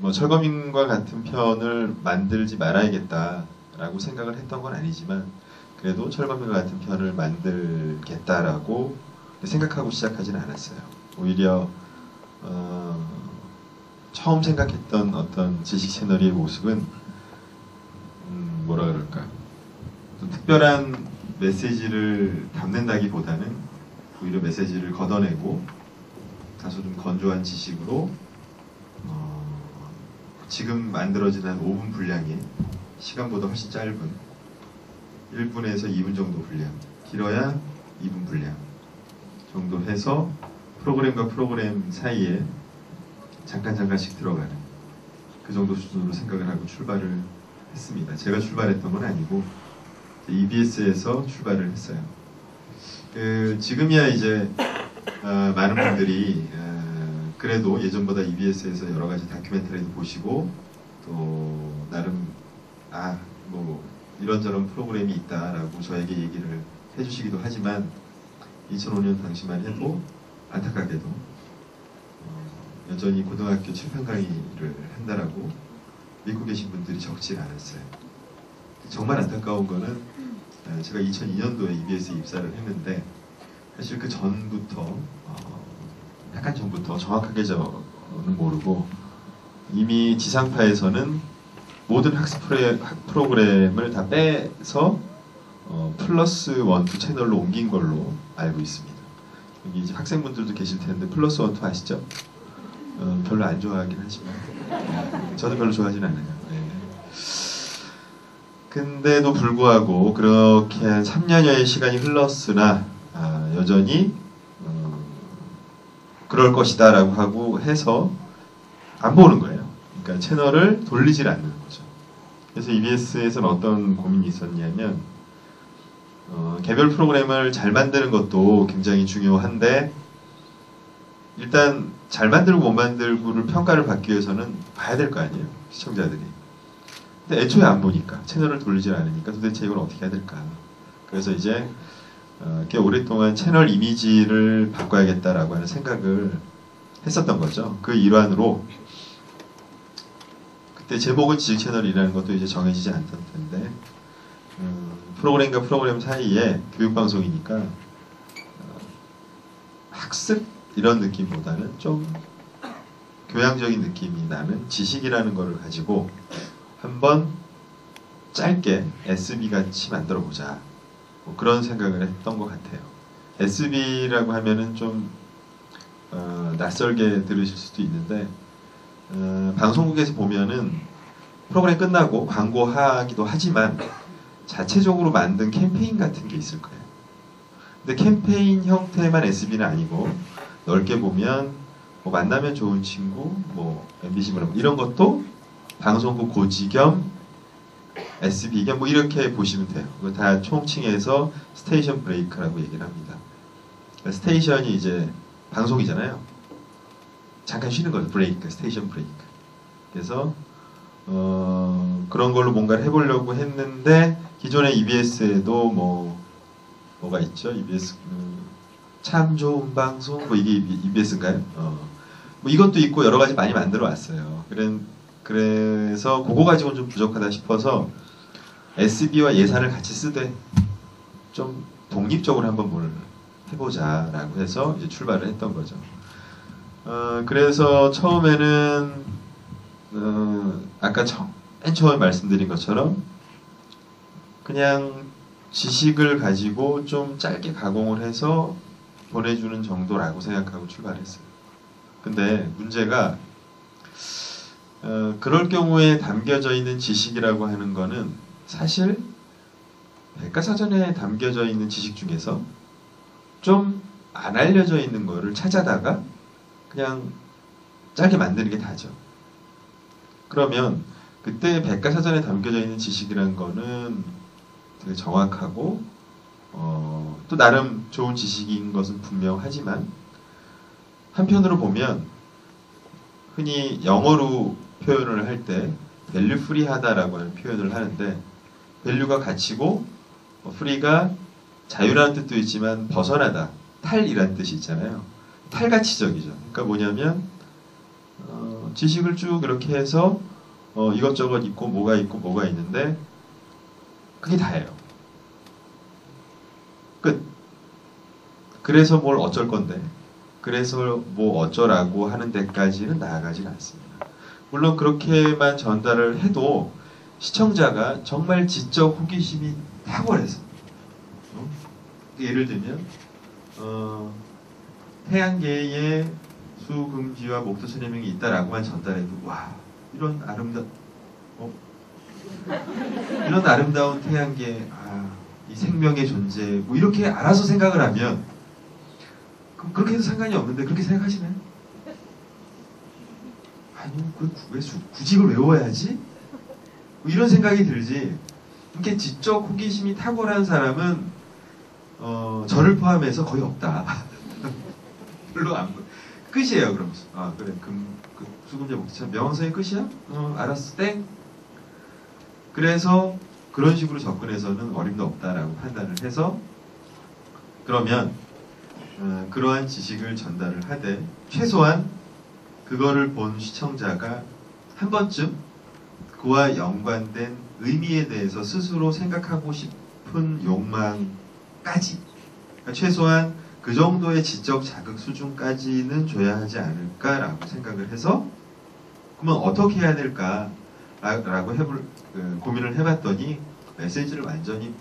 뭐 철거민과 같은 편을 만들지 말아야겠다라고 생각을 했던 건 아니지만 그래도 철거민과 같은 편을 만들겠다라고 생각하고 시작하지는 않았어요. 오히려 처음 생각했던 어떤 지식 채널의 모습은 뭐라 그럴까, 좀 특별한 메시지를 담는다기보다는 오히려 메시지를 걷어내고 다소 좀 건조한 지식으로 지금 만들어진 한 5분 분량의 시간보다 훨씬 짧은 1분에서 2분 정도 분량, 길어야 2분 분량 정도 해서 프로그램과 프로그램 사이에 잠깐씩 들어가는 그 정도 수준으로 생각을 하고 출발을 했습니다. 제가 출발했던 건 아니고 EBS에서 출발을 했어요. 지금이야 이제 많은 분들이 그래도 예전보다 EBS에서 여러 가지 다큐멘터리도 보시고 또 나름 뭐 이런저런 프로그램이 있다라고 저에게 얘기를 해주시기도 하지만 2005년 당시만 해도 안타깝게도 여전히 고등학교 칠판 강의를 한다라고 믿고 계신 분들이 적지 않았어요. 정말 안타까운 거는 제가 2002년도에 EBS에 입사를 했는데 사실 그 전부터 약간 전부터 정확하게 저는 모르고 이미 지상파에서는 모든 학습 프로그램을 다 빼서 플러스 1, 2 채널로 옮긴 걸로 알고 있습니다. 여기 이제 학생분들도 계실 텐데 플러스 1, 2 아시죠? 별로 안 좋아하긴 하지만 저도 별로 좋아하진 않아요. 네. 근데도 불구하고 그렇게 한 3년여의 시간이 흘렀으나 여전히 그럴 것이다 라고 하고 해서 안 보는 거예요. 그러니까 채널을 돌리질 않는 거죠. 그래서 EBS에서는 어떤 고민이 있었냐면 개별 프로그램을 잘 만드는 것도 굉장히 중요한데 일단 잘 만들고 못 만들고를 평가를 받기 위해서는 봐야 될 거 아니에요, 시청자들이. 근데 애초에 안 보니까, 채널을 돌리질 않으니까 도대체 이걸 어떻게 해야 될까. 그래서 이제 꽤 오랫동안 채널 이미지를 바꿔야겠다라고 하는 생각을 했었던 거죠. 그 일환으로 그때 제목은 지식 채널이라는 것도 이제 정해지지 않던 텐데 프로그램과 프로그램 사이에 교육방송이니까 학습 이런 느낌보다는 좀 교양적인 느낌이 나는 지식이라는 거를 가지고 한번 짧게 SB같이 만들어보자, 뭐 그런 생각을 했던 것 같아요. SB라고 하면은 좀 낯설게 들으실 수도 있는데 방송국에서 보면은 프로그램 끝나고 광고하기도 하지만 자체적으로 만든 캠페인 같은 게 있을 거예요. 근데 캠페인 형태만 SB는 아니고 넓게 보면 뭐 만나면 좋은 친구, 뭐 MBC 뭐 이런 것도 방송국 고지 겸 SB 겸 뭐 이렇게 보시면 돼요. 그거 다 총칭해서 스테이션 브레이크라고 얘기를 합니다. 스테이션이 이제 방송이잖아요. 잠깐 쉬는 거죠. 브레이크, 스테이션 브레이크. 그래서 그런 걸로 뭔가를 해보려고 했는데 기존의 EBS에도 뭐가 있죠? EBS 참 좋은 방송 뭐 이게 EBS인가요? 뭐 이것도 있고 여러 가지 많이 만들어 왔어요. 그래서 그거 가지고는 좀 부족하다 싶어서 SB와 예산을 같이 쓰되 좀 독립적으로 한번 뭘 해보자라고 해서 이제 출발을 했던 거죠. 그래서 처음에는 아까 맨 처음에 말씀드린 것처럼 그냥 지식을 가지고 좀 짧게 가공을 해서 보내주는 정도라고 생각하고 출발했어요. 근데 문제가 그럴 경우에 담겨져 있는 지식이라고 하는 거는 사실 백과사전에 담겨져 있는 지식 중에서 좀 안 알려져 있는 거를 찾아다가 그냥 짧게 만드는 게 다죠. 그러면 그때 백과사전에 담겨져 있는 지식이라는 거는 되게 정확하고 또 나름 좋은 지식인 것은 분명하지만 한편으로 보면 흔히 영어로 표현을 할 때 밸류 프리하다라고 하는 표현을 하는데 밸류가 가치고 프리가 자유라는 뜻도 있지만 벗어나다, 탈이라는 뜻이 있잖아요. 탈가치적이죠. 그러니까 뭐냐면 지식을 쭉 이렇게 해서 이것저것 있고 뭐가 있는데 그게 다예요. 끝. 그래서 뭘 어쩔 건데, 그래서 뭐 어쩌라고 하는 데까지는 나아가진 않습니다. 물론 그렇게만 전달을 해도 시청자가 정말 지적 호기심이 탁월해서 예를 들면 태양계에 수금지와 목토천해명이 있다라고만 전달해도 와 이런 아름다운 태양계 이 생명의 존재 뭐 이렇게 알아서 생각을 하면 그럼 그렇게 해도 상관이 없는데 그렇게 생각하시나요? 아니 왜 굳이 이걸 외워야지? 뭐 이런 생각이 들지. 이렇게 지적 호기심이 탁월한 사람은 저를 포함해서 거의 없다. 별로 안 보여. 끝이에요. 그럼 그래 수금제 목토천 명왕성이 끝이야? 알았어 땡. 그래서 그런 식으로 접근해서는 어림도 없다라고 판단을 해서 그러면 그러한 지식을 전달을 하되 최소한 그거를 본 시청자가 한 번쯤 그와 연관된 의미에 대해서 스스로 생각하고 싶은 욕망까지 그러니까 최소한 그 정도의 지적 자극 수준까지는 줘야 하지 않을까라고 생각을 해서 그러면 어떻게 해야 될까라고 고민을 해봤더니 메시지를 완전히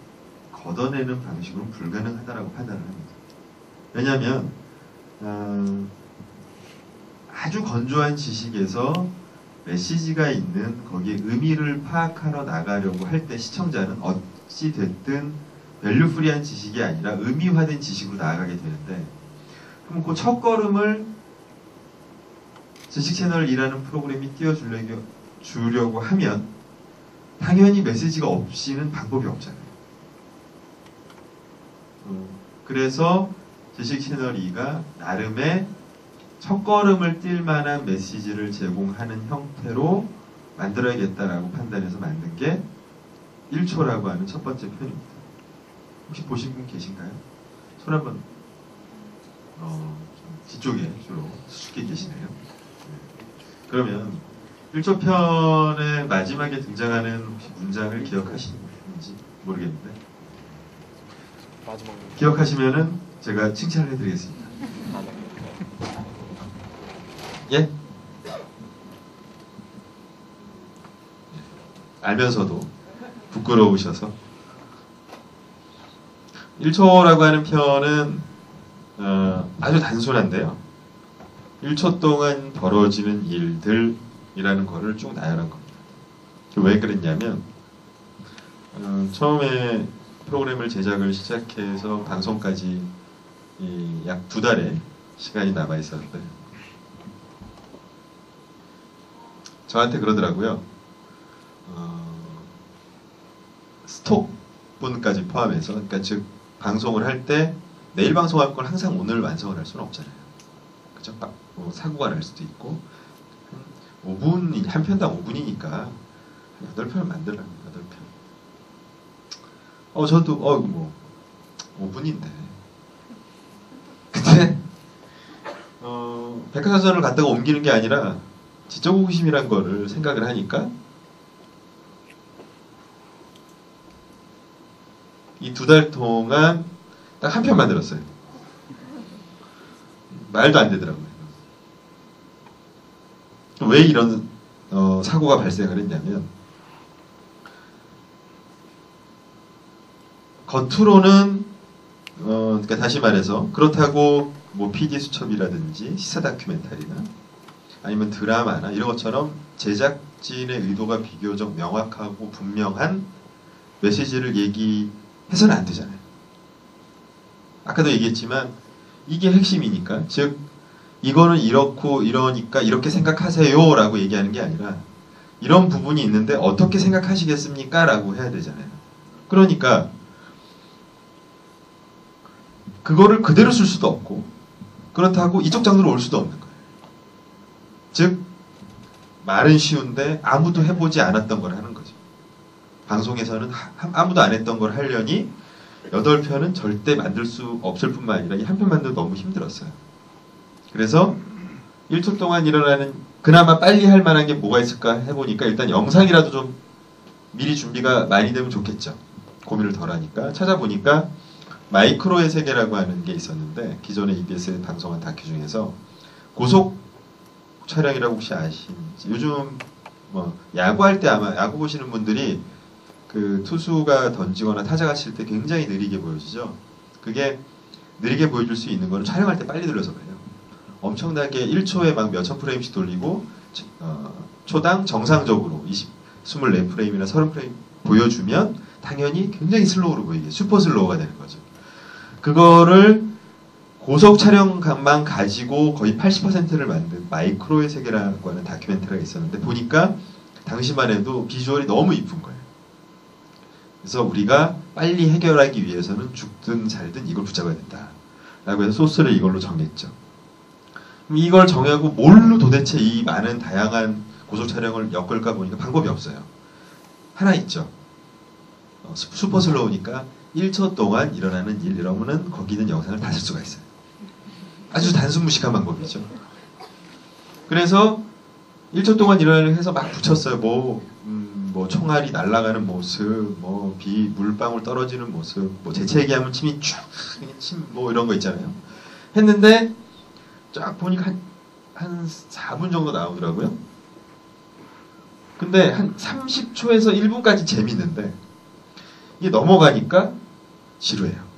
걷어내는 방식으로는 불가능하다라고 판단을 합니다. 왜냐하면 아주 건조한 지식에서 메시지가 있는 거기에 의미를 파악하러 나가려고 할 때 시청자는 어찌 됐든 밸류프리한 지식이 아니라 의미화된 지식으로 나아가게 되는데 그럼 그 첫걸음을 지식채널이라는 프로그램이 띄워주려고 하면 당연히 메시지가 없이는 방법이 없잖아요. 그래서 지식채널2가 나름의 첫걸음을 뛸 만한 메시지를 제공하는 형태로 만들어야겠다라고 판단해서 만든 게 1초라고 하는 첫 번째 편입니다. 혹시 보신 분 계신가요? 손 한번 뒤쪽에 주로 수줍게 계시네요. 그러면 1초 편의 마지막에 등장하는 혹시 문장을 기억하시는지 모르겠는데 기억하시면은 제가 칭찬을 해드리겠습니다. 예? 알면서도 부끄러우셔서 1초라고 하는 편은 아주 단순한데요. 1초 동안 벌어지는 일들이라는 거를 쭉 나열한 겁니다. 왜 그랬냐면 처음에 프로그램을 제작을 시작해서 방송까지 약 2달의 시간이 남아 있었는데 저한테 그러더라고요. 스톡 분까지 포함해서 그러니까 즉 방송을 할 때 내일 방송할 걸 항상 오늘 완성을 할 수는 없잖아요. 그죠? 뭐 사고가 날 수도 있고 5분 한 편당 5분이니까 8편 만들라면 8편. 저도 뭐 5분인데 근데 백과사전을 갖다가 옮기는 게 아니라 지적 호기심이란 거를 생각을 하니까 이 2달 동안 딱 한 편 만들었어요. 말도 안 되더라고요. 왜 이런 사고가 발생을 했냐면 겉으로는 그러니까 다시 말해서 그렇다고 뭐 PD 수첩이라든지 시사 다큐멘터리나 아니면 드라마나 이런 것처럼 제작진의 의도가 비교적 명확하고 분명한 메시지를 얘기해서는 안 되잖아요. 아까도 얘기했지만 이게 핵심이니까 즉 이거는 이렇고 이러니까 이렇게 생각하세요 라고 얘기하는 게 아니라 이런 부분이 있는데 어떻게 생각하시겠습니까? 라고 해야 되잖아요. 그러니까 그거를 그대로 쓸 수도 없고 그렇다고 이쪽 장르로 올 수도 없는 거예요. 즉 말은 쉬운데 아무도 해보지 않았던 걸 하는 거죠. 방송에서는 아무도 안 했던 걸 하려니 8편은 절대 만들 수 없을 뿐만 아니라 이 한 편 만들도 너무 힘들었어요. 그래서 1초 동안 일어나는 그나마 빨리 할 만한 게 뭐가 있을까 해보니까 일단 영상이라도 좀 미리 준비가 많이 되면 좋겠죠. 고민을 덜 하니까 찾아보니까 마이크로의 세계라고 하는 게 있었는데 기존의 EBS에 방송한 다큐 중에서 고속 촬영이라고 혹시 아시는지, 요즘 뭐 야구할 때 아마 야구 보시는 분들이 그 투수가 던지거나 타자가 칠 때 굉장히 느리게 보여지죠. 그게 느리게 보여줄 수 있는 거는 촬영할 때 빨리 돌려서 그래요. 엄청나게 1초에 막 몇천 프레임씩 돌리고 초당 정상적으로 24프레임이나 30프레임 보여주면 당연히 굉장히 슬로우로 보이게 슈퍼 슬로우가 되는 거죠. 그거를 고속 촬영만 가지고 거의 80%를 만든 마이크로의 세계라고 하는 다큐멘터리가 있었는데 보니까 당시만 해도 비주얼이 너무 이쁜 거예요. 그래서 우리가 빨리 해결하기 위해서는 죽든 살든 이걸 붙잡아야 된다 라고 해서 소스를 이걸로 정했죠. 그럼 이걸 정하고 뭘로 도대체 이 많은 다양한 고속 촬영을 엮을까 보니까 방법이 없어요. 하나 있죠. 슈퍼 슬로우니까 1초 동안 일어나는 일, 이러면은 거기 있는 영상을 다 쓸 수가 있어요. 아주 단순무식한 방법이죠. 그래서 1초 동안 일어나는 일 해서 막 붙였어요. 뭐 총알이 날아가는 모습, 뭐 물방울 떨어지는 모습, 뭐 재채기하면 침이 쫙, 뭐 이런 거 있잖아요. 했는데 쫙 보니까 한 4분 정도 나오더라고요. 근데 한 30초에서 1분까지 재밌는데 이게 넘어가니까 지루해요.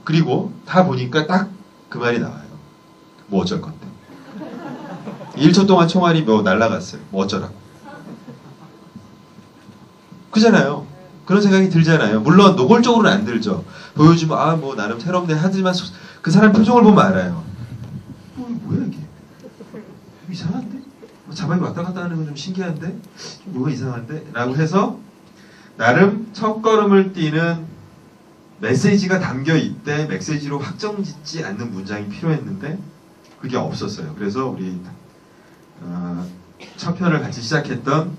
그리고 다 보니까 딱 그 말이 나와요. 뭐 어쩔 건데. 1초 동안 총알이 뭐 날아갔어요. 뭐 어쩌라고. 그잖아요. 그런 생각이 들잖아요. 물론 노골적으로는 안 들죠. 보여주면 아 뭐 나름 새롭네 하지만 그 사람 표정을 보면 알아요. 뭐야 이게. 이상한데? 자막이 왔다 갔다 하는 건 좀 신기한데? 뭐가 이상한데? 라고 해서 나름 첫걸음을 띄는 메시지가 담겨 있대 메시지로 확정짓지 않는 문장이 필요했는데 그게 없었어요. 그래서 우리 첫 편을 같이 시작했던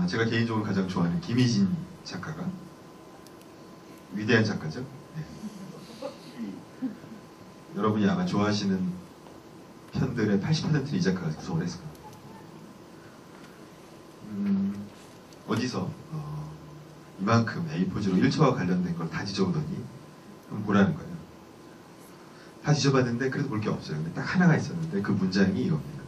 제가 개인적으로 가장 좋아하는 김희진 작가가 위대한 작가죠. 네. 여러분이 아마 좋아하시는 편들의 80%는 이 작가가 구성을 했을 거예요. 어디서 이만큼 A4지로 1초와 관련된 걸 다 뒤져보더니 한번 보라는 거예요. 다 뒤져봤는데 그래도 볼 게 없어요. 근데 딱 하나가 있었는데 그 문장이 이겁니다.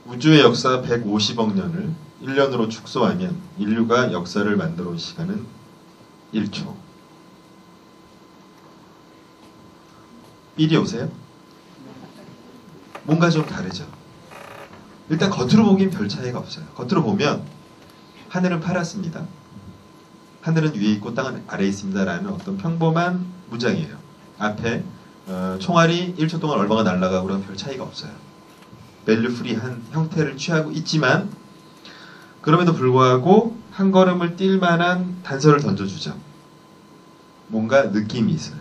우주의 역사 150억 년을 1년으로 축소하면 인류가 역사를 만들어 온 시간은 1초. 삘이 오세요? 뭔가 좀 다르죠. 일단 겉으로 보기엔 별 차이가 없어요. 겉으로 보면 하늘은 파랗습니다. 하늘은 위에 있고 땅은 아래에 있습니다 라는 어떤 평범한 문장이에요. 앞에 총알이 1초 동안 얼마가 날아가고 그런 별 차이가 없어요. 밸류 프리한 형태를 취하고 있지만 그럼에도 불구하고 한 걸음을 뛸 만한 단서를 던져주죠. 뭔가 느낌이 있어요.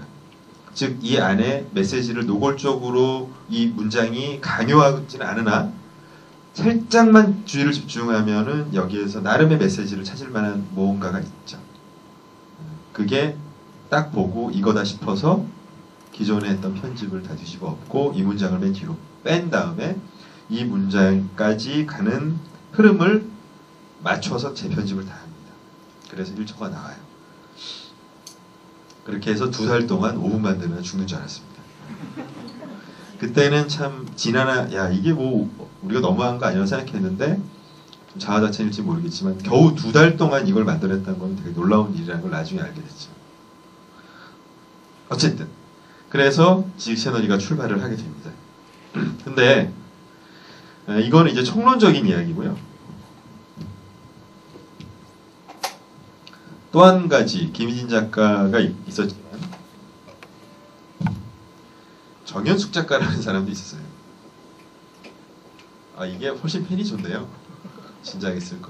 즉 이 안에 메시지를 노골적으로 이 문장이 강요하지는 않으나 살짝만 주의를 집중하면은 여기에서 나름의 메시지를 찾을 만한 무언가가 있죠. 그게 딱 보고 이거다 싶어서 기존에 했던 편집을 다 뒤집어 엎고 이 문장을 맨 뒤로 뺀 다음에 이 문장까지 가는 흐름을 맞춰서 재편집을 다 합니다. 그래서 1초가 나와요. 그렇게 해서 2달 동안 5분만 되면 죽는 줄 알았습니다. 그때는 참 야 이게 뭐 우리가 너무한 거 아니라고 생각했는데 좀 자아자찬일지 모르겠지만 겨우 2달 동안 이걸 만들었다는 건 되게 놀라운 일이라는 걸 나중에 알게 됐죠. 어쨌든 그래서 지식 채널이가 출발을 하게 됩니다. 근데 이거는 이제 총론적인 이야기고요. 또 한 가지 김희진 작가가 있었지만 정현숙 작가라는 사람도 있었어요. 아, 이게 훨씬 펜이 좋네요. 진작에 쓸 거.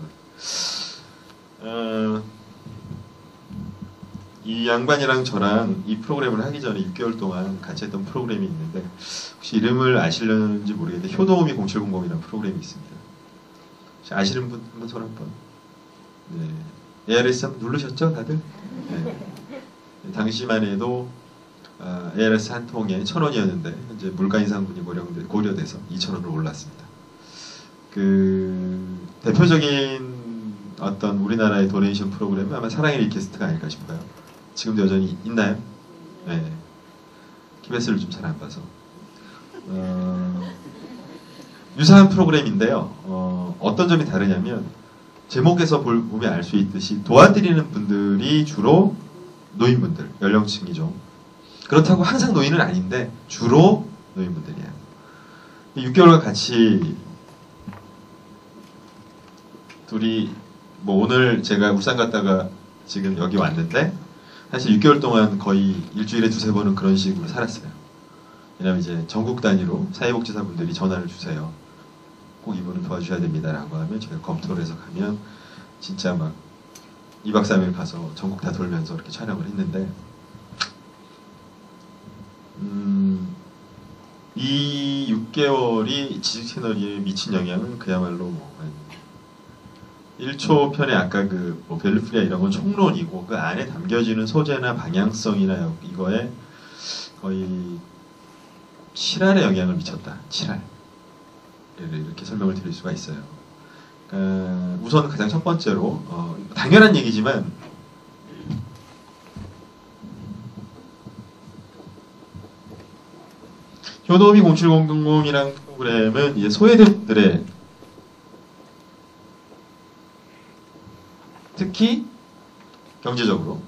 이 양반이랑 저랑 이 프로그램을 하기 전에 6개월 동안 같이 했던 프로그램이 있는데 혹시 이름을 아시려는지 모르겠는데 효도음이 0700이라는 프로그램이 있습니다. 혹시 아시는 분 한번 손 한번. 네. ARS 한번 누르셨죠, 다들? 네. 당시만 해도 ARS 한 통에 1,000원이었는데 현재 물가 인상분이 고려돼서 2,000원으로 올랐습니다. 그 대표적인 어떤 우리나라의 도네이션 프로그램은 아마 사랑의 리퀘스트가 아닐까 싶어요. 지금도 여전히 있나요? 네. KBS를 좀 잘 안 봐서. 유사한 프로그램인데요. 어떤 점이 다르냐면 제목에서 보면 알 수 있듯이 도와드리는 분들이 주로 노인분들, 연령층이 좀 그렇다고 항상 노인은 아닌데 주로 노인분들이에요. 6개월간 같이 둘이 뭐 오늘 제가 울산 갔다가 지금 여기 왔는데 사실 6개월 동안 거의 일주일에 두세 번은 그런 식으로 살았어요. 왜냐면 이제 전국 단위로 사회복지사분들이 전화를 주세요. 꼭 이분은 도와주셔야 됩니다라고 하면 저희가 검토를 해서 가면 진짜 막 2박 3일 가서 전국 다 돌면서 이렇게 촬영을 했는데 이 6개월이 지식채널에 미친 영향은 그야말로 뭐 1초 편에 아까 그 뭐 벨루프리아 이런 건 총론이고 그 안에 담겨지는 소재나 방향성이나 이거에 거의 7할의 영향을 미쳤다. 7할. 이렇게 설명을 드릴 수가 있어요. 우선 가장 첫 번째로 당연한 얘기지만 효도미 0700이라는 프로그램은 이제 소외대들의 특히 경제적으로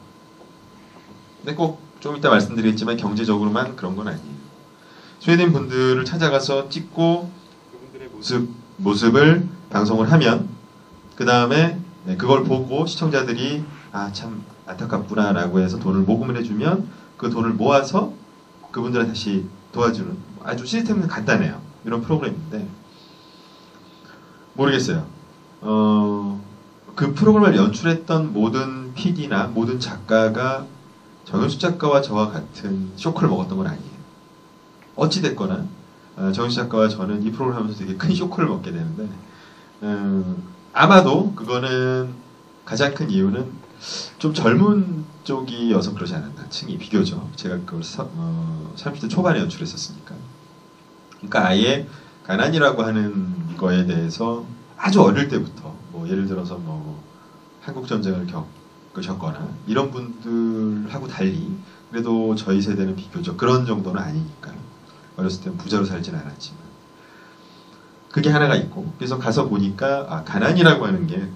근데 꼭 좀 이따 말씀드리겠지만 경제적으로만 그런 건 아니에요. 소외된 분들을 찾아가서 찍고 그분들의 모습을 방송을 하면 그 다음에 그걸 보고 시청자들이 아 참 안타깝구나 라고 해서 돈을 모금을 해주면 그 돈을 모아서 그분들을 다시 도와주는 아주 시스템은 간단해요. 이런 프로그램인데 모르겠어요. 그 프로그램을 연출했던 모든 PD나 모든 작가가 정현숙 작가와 저와 같은 쇼크를 먹었던 건 아니에요. 어찌됐거나 정현숙 작가와 저는 이 프로그램을 하면서 되게 큰 쇼크를 먹게 되는데 아마도 그거는 가장 큰 이유는 좀 젊은 쪽이어서 그러지 않았나 층이 비교적 제가 그걸 30대 초반에 연출했었으니까 그러니까 아예 가난이라고 하는 거에 대해서 아주 어릴 때부터 뭐 예를 들어서 뭐 한국 전쟁을 겪으셨거나 이런 분들하고 달리 그래도 저희 세대는 비교적 그런 정도는 아니니까 어렸을 땐 부자로 살진 않았지만 그게 하나가 있고 그래서 가서 보니까 아, 가난이라고 하는 게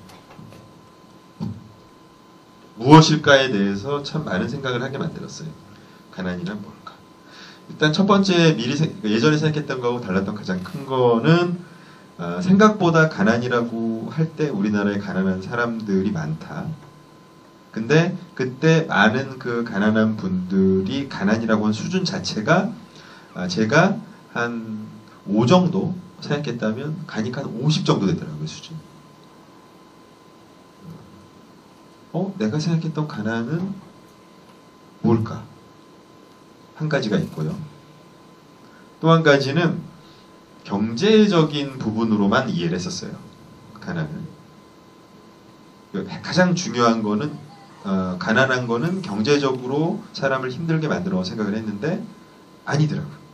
무엇일까에 대해서 참 많은 생각을 하게 만들었어요. 가난이란 뭘까? 일단 첫 번째 예전에 생각했던 거하고 달랐던 가장 큰 거는 생각보다 가난이라고 할 때 우리나라에 가난한 사람들이 많다. 근데 그때 많은 그 가난한 분들이 가난이라고 하는 수준 자체가 제가 한 5 정도 생각했다면 가니까 한 50 정도 되더라고요. 수준. 내가 생각했던 가난은 뭘까? 한 가지가 있고요. 또 한 가지는 경제적인 부분으로만 이해를 했었어요. 가난을. 가장 중요한 거는 가난한 거는 경제적으로 사람을 힘들게 만들어 생각을 했는데 아니더라고요.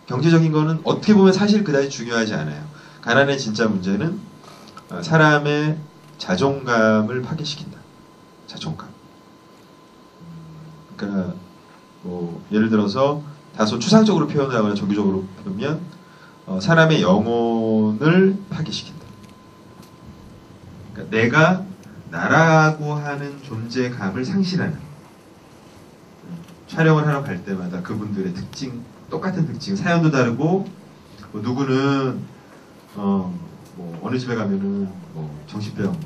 경제적인 거는 어떻게 보면 사실 그다지 중요하지 않아요. 가난의 진짜 문제는 사람의 자존감을 파괴시킨다. 자존감. 그러니까 뭐 예를 들어서 다소 추상적으로 표현하거나 종교적으로 보면 사람의 영혼을 파괴시킨다. 그러니까 내가 나라고 하는 존재감을 상실하는 촬영을 하러 갈 때마다 그분들의 특징, 똑같은 특징, 사연도 다르고 뭐 누구는 뭐 어느 집에 가면은 뭐 정신병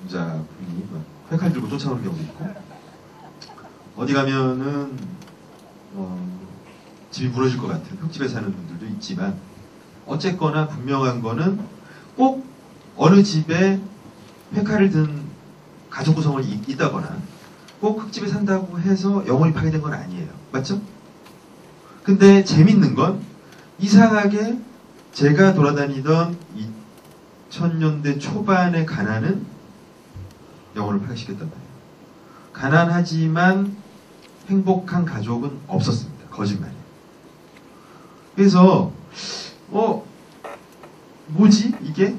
환자분이 막 칼 들고 쫓아오는 경우도 있고, 어디 가면은 집이 무너질 것 같은 흙집에 사는 분들도 있지만, 어쨌거나 분명한 거는 꼭 어느 집에 회칼을 든 가족 구성원이 있다거나 꼭 흙집에 산다고 해서 영혼이 파괴된 건 아니에요. 맞죠? 근데 재밌는 건 이상하게 제가 돌아다니던 2000년대 초반의 가난은 영혼을 파괴시켰단 말이에요. 가난하지만 행복한 가족은 없었습니다. 거짓말이에요. 그래서 뭐지 이게?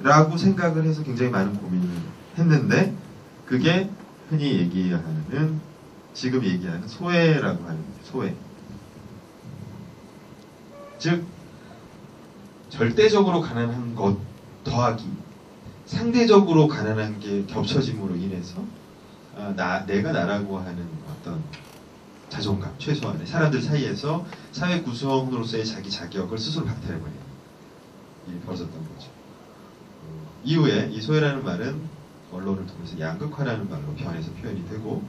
라고 생각을 해서 굉장히 많은 고민을 했는데, 그게 흔히 얘기하는, 지금 얘기하는 소외라고 하는 소외. 즉 절대적으로 가난한 것 더하기 상대적으로 가난한 게 겹쳐짐으로 인해서 내가 나라고 하는 어떤 자존감, 최소한의 사람들 사이에서 사회 구성원으로서의 자기 자격을 스스로 박탈해버리는 일이 벌어졌던 거죠. 이후에 이 소외라는 말은 언론을 통해서 양극화라는 말로 변해서 표현이 되고,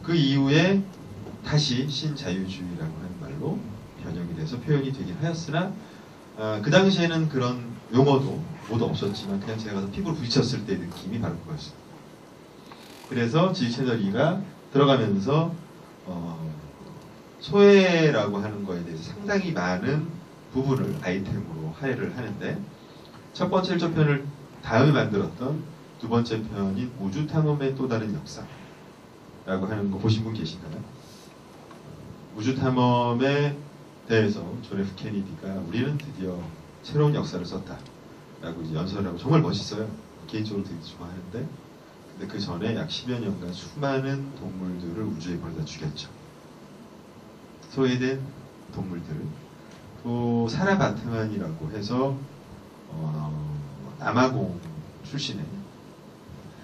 그 이후에 다시 신자유주의라고 하는 말로 변형이 돼서 표현이 되긴 하였으나, 그 당시에는 그런 용어도 모두 없었지만 그냥 제가 가서 피부로 부딪혔을 때 느낌이 바로 그거였어요. 그래서 지식채널2가 들어가면서 소외라고 하는 거에 대해서 상당히 많은 부분을 아이템으로 할애를 하는데, 첫 번째 1조편을 다음에 만들었던 두 번째 편인 우주탐험의 또 다른 역사라고 하는 거 보신 분 계신가요? 우주탐험에 대해서 존 F 케네디가 우리는 드디어 새로운 역사를 썼다라고 이제 연설을 하고, 정말 멋있어요. 개인적으로 되게 좋아하는데, 근데 그 전에 약 10여 년간 수많은 동물들을 우주에 보내다 죽였죠. 소외된 동물들. 또 사라 바트만이라고 해서 남아공 출신의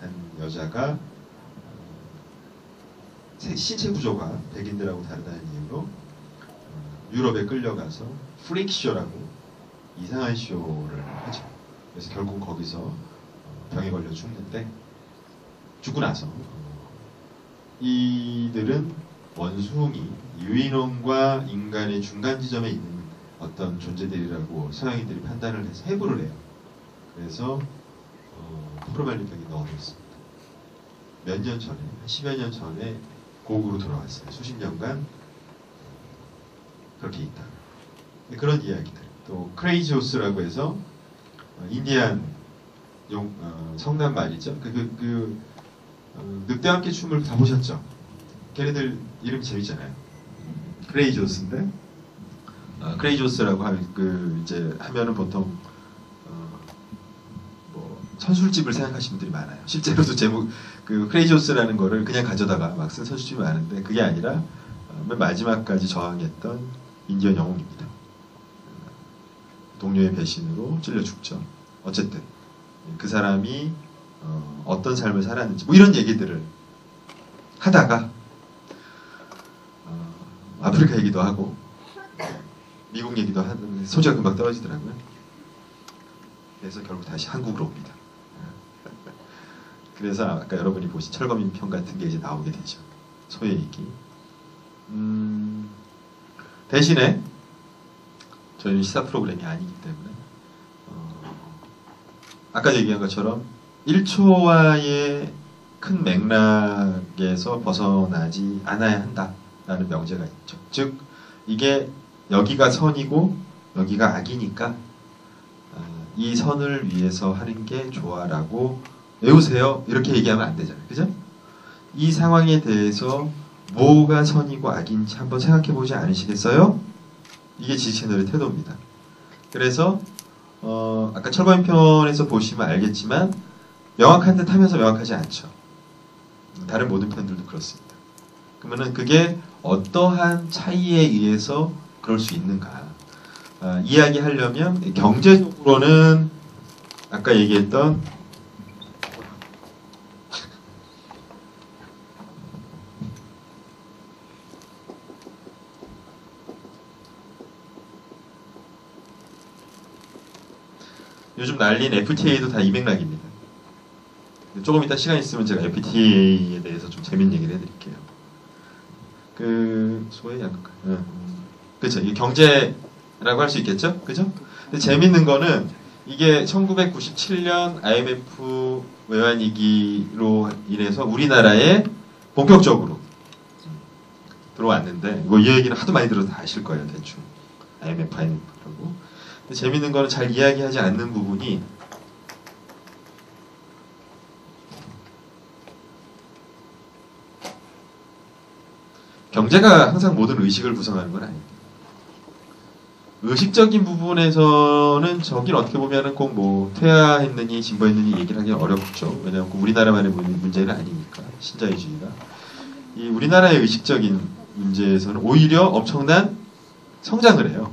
한 여자가 신체 구조가 백인들하고 다르다는 이유로 유럽에 끌려가서 프릭쇼라고 이상한 쇼를 하죠. 그래서 결국 거기서 병에 걸려 죽는데, 죽고 나서 이들은 원숭이, 유인원과 인간의 중간 지점에 있는 어떤 존재들이라고 서양인들이 판단을 해서 해부를 해요. 그래서 포르말린병에 넣어뒀습니다. 몇 년 전에, 한 10여 년 전에 고국으로 돌아왔어요. 수십 년간 그렇게 있다. 그런 이야기들. 또 크레이지 호스라고 해서 인디안 성난 말이죠. 늑대와 함께 춤을 다 보셨죠? 걔네들 이름 재밌잖아요. 크레이지 호스인데, 크레이지 호스라고 하면 이제 하면은 보통 뭐 선술집을 생각하시는 분들이 많아요. 실제로도 제목 크레이지 호스라는 거를 그냥 가져다가 막 쓴 선술집이 많은데, 그게 아니라 맨 마지막까지 저항했던 인디언 영웅입니다. 동료의 배신으로 찔려 죽죠. 어쨌든 그 사람이 어떤 삶을 살았는지 뭐 이런 얘기들을 하다가 아프리카 얘기도 하고 미국 얘기도 하는데 소재가 금방 떨어지더라고요. 그래서 결국 다시 한국으로 옵니다. 그래서 아까 여러분이 보신 철거민편 같은 게 이제 나오게 되죠. 소외 얘기. 대신에 저희는 시사 프로그램이 아니기 때문에 아까 얘기한 것처럼 1초와의 큰 맥락에서 벗어나지 않아야 한다라는 명제가 있죠. 즉 이게 여기가 선이고 여기가 악이니까 이 선을 위해서 하는 게 좋아라고 외우세요. 이렇게 얘기하면 안 되잖아요. 그죠? 이 상황에 대해서 뭐가 선이고 악인지 한번 생각해 보지 않으시겠어요? 이게 지식채널의 태도입니다. 그래서 아까 철거인편에서 보시면 알겠지만 명확한 듯 하면서 명확하지 않죠. 다른 모든 편들도 그렇습니다. 그러면은 그게 어떠한 차이에 의해서 그럴 수 있는가 이야기하려면 경제적으로는 아까 얘기했던 요즘 난리인 FTA도 다 이 맥락입니다. 조금 이따 시간 있으면 제가 FTA에 대해서 좀 재밌는 얘기를 해드릴게요. 소위 양극화. 그렇죠. 이게 경제라고 할 수 있겠죠? 그죠? 근데 재밌는 거는 이게 1997년 IMF 외환위기로 인해서 우리나라에 본격적으로 들어왔는데, 이 얘기는 하도 많이 들어서 다 아실 거예요, 대충. IMF라고. 근데 재밌는 거는 잘 이야기하지 않는 부분이 경제가 항상 모든 의식을 구성하는 건 아닙니다. 의식적인 부분에서는 저긴 어떻게 보면은 꼭 뭐 퇴화했느니 진보했느니 얘기를 하기는 어렵죠. 왜냐하면 우리나라만의 문제는 아니니까, 신자유주의가. 이 우리나라의 의식적인 문제에서는 오히려 엄청난 성장을 해요.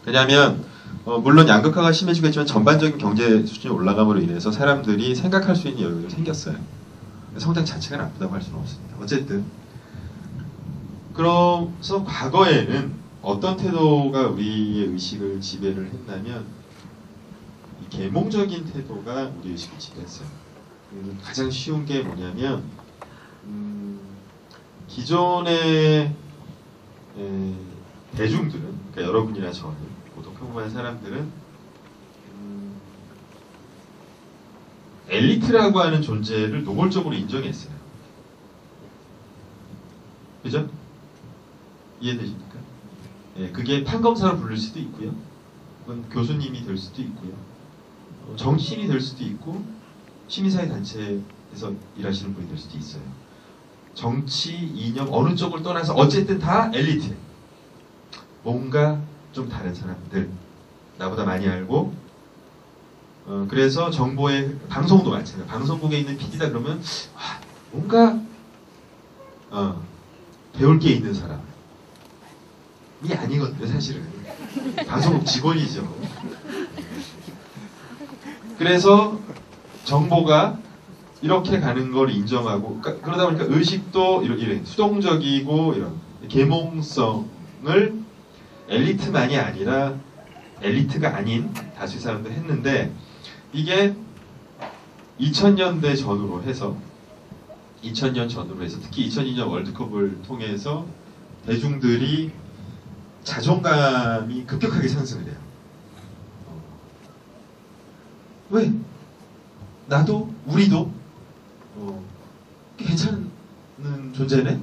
왜냐하면 물론 양극화가 심해지겠지만 전반적인 경제 수준이 올라감으로 인해서 사람들이 생각할 수 있는 여유가 생겼어요. 성장 자체가 나쁘다고 할 수는 없습니다. 어쨌든 그래서 과거에는 어떤 태도가 우리의 의식을 지배를 했냐면 이 계몽적인 태도가 우리 의식을 지배했어요. 가장 쉬운 게 뭐냐면 기존의 대중들은, 그러니까 여러분이나 저는, 보통 평범한 사람들은 엘리트라고 하는 존재를 노골적으로 인정했어요. 그죠? 이해되십니까? 예, 그게 판검사로 부를 수도 있고요. 혹은 교수님이 될 수도 있고요. 정치인이 될 수도 있고, 시민사회 단체에서 일하시는 분이 될 수도 있어요. 정치, 이념, 어느 쪽을 떠나서 어쨌든 다 엘리트. 뭔가 좀 다른 사람들, 나보다 많이 알고, 그래서 정보의, 방송도 마찬가지예요. 방송국에 있는 PD다 그러면 뭔가 배울 게 있는 사람이 아니거든요, 사실은. 방송국 직원이죠. 그래서 정보가 이렇게 가는 걸 인정하고, 그러다 보니까 의식도 이런 수동적이고 이런 계몽성을 엘리트만이 아니라 엘리트가 아닌 다수의 사람들 했는데, 이게 2000년대 전후로 해서 2000년 전후로 해서 특히 2002년 월드컵을 통해서 대중들이 자존감이 급격하게 상승을 해요. 왜? 나도? 우리도? 괜찮은 존재네?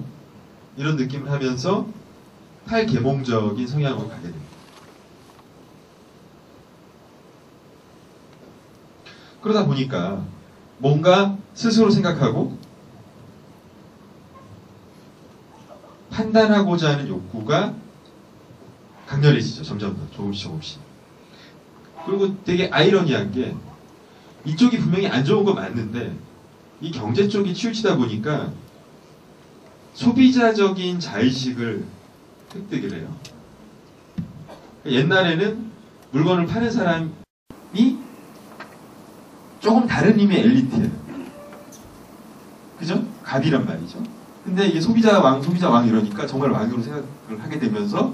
이런 느낌을 하면서 탈계몽적인 성향으로 가게 됩니다. 그러다 보니까 뭔가 스스로 생각하고 판단하고자 하는 욕구가 강렬해지죠. 점점 더 조금씩. 그리고 되게 아이러니한 게, 이쪽이 분명히 안 좋은 거 맞는데 이 경제 쪽이 치우치다 보니까 소비자적인 자의식을 획득을 해요. 옛날에는 물건을 파는 사람이 조금 다른 의미의 엘리트예요. 그죠? 갑이란 말이죠. 근데 이게 소비자 왕 이러니까 정말 왕으로 생각을 하게 되면서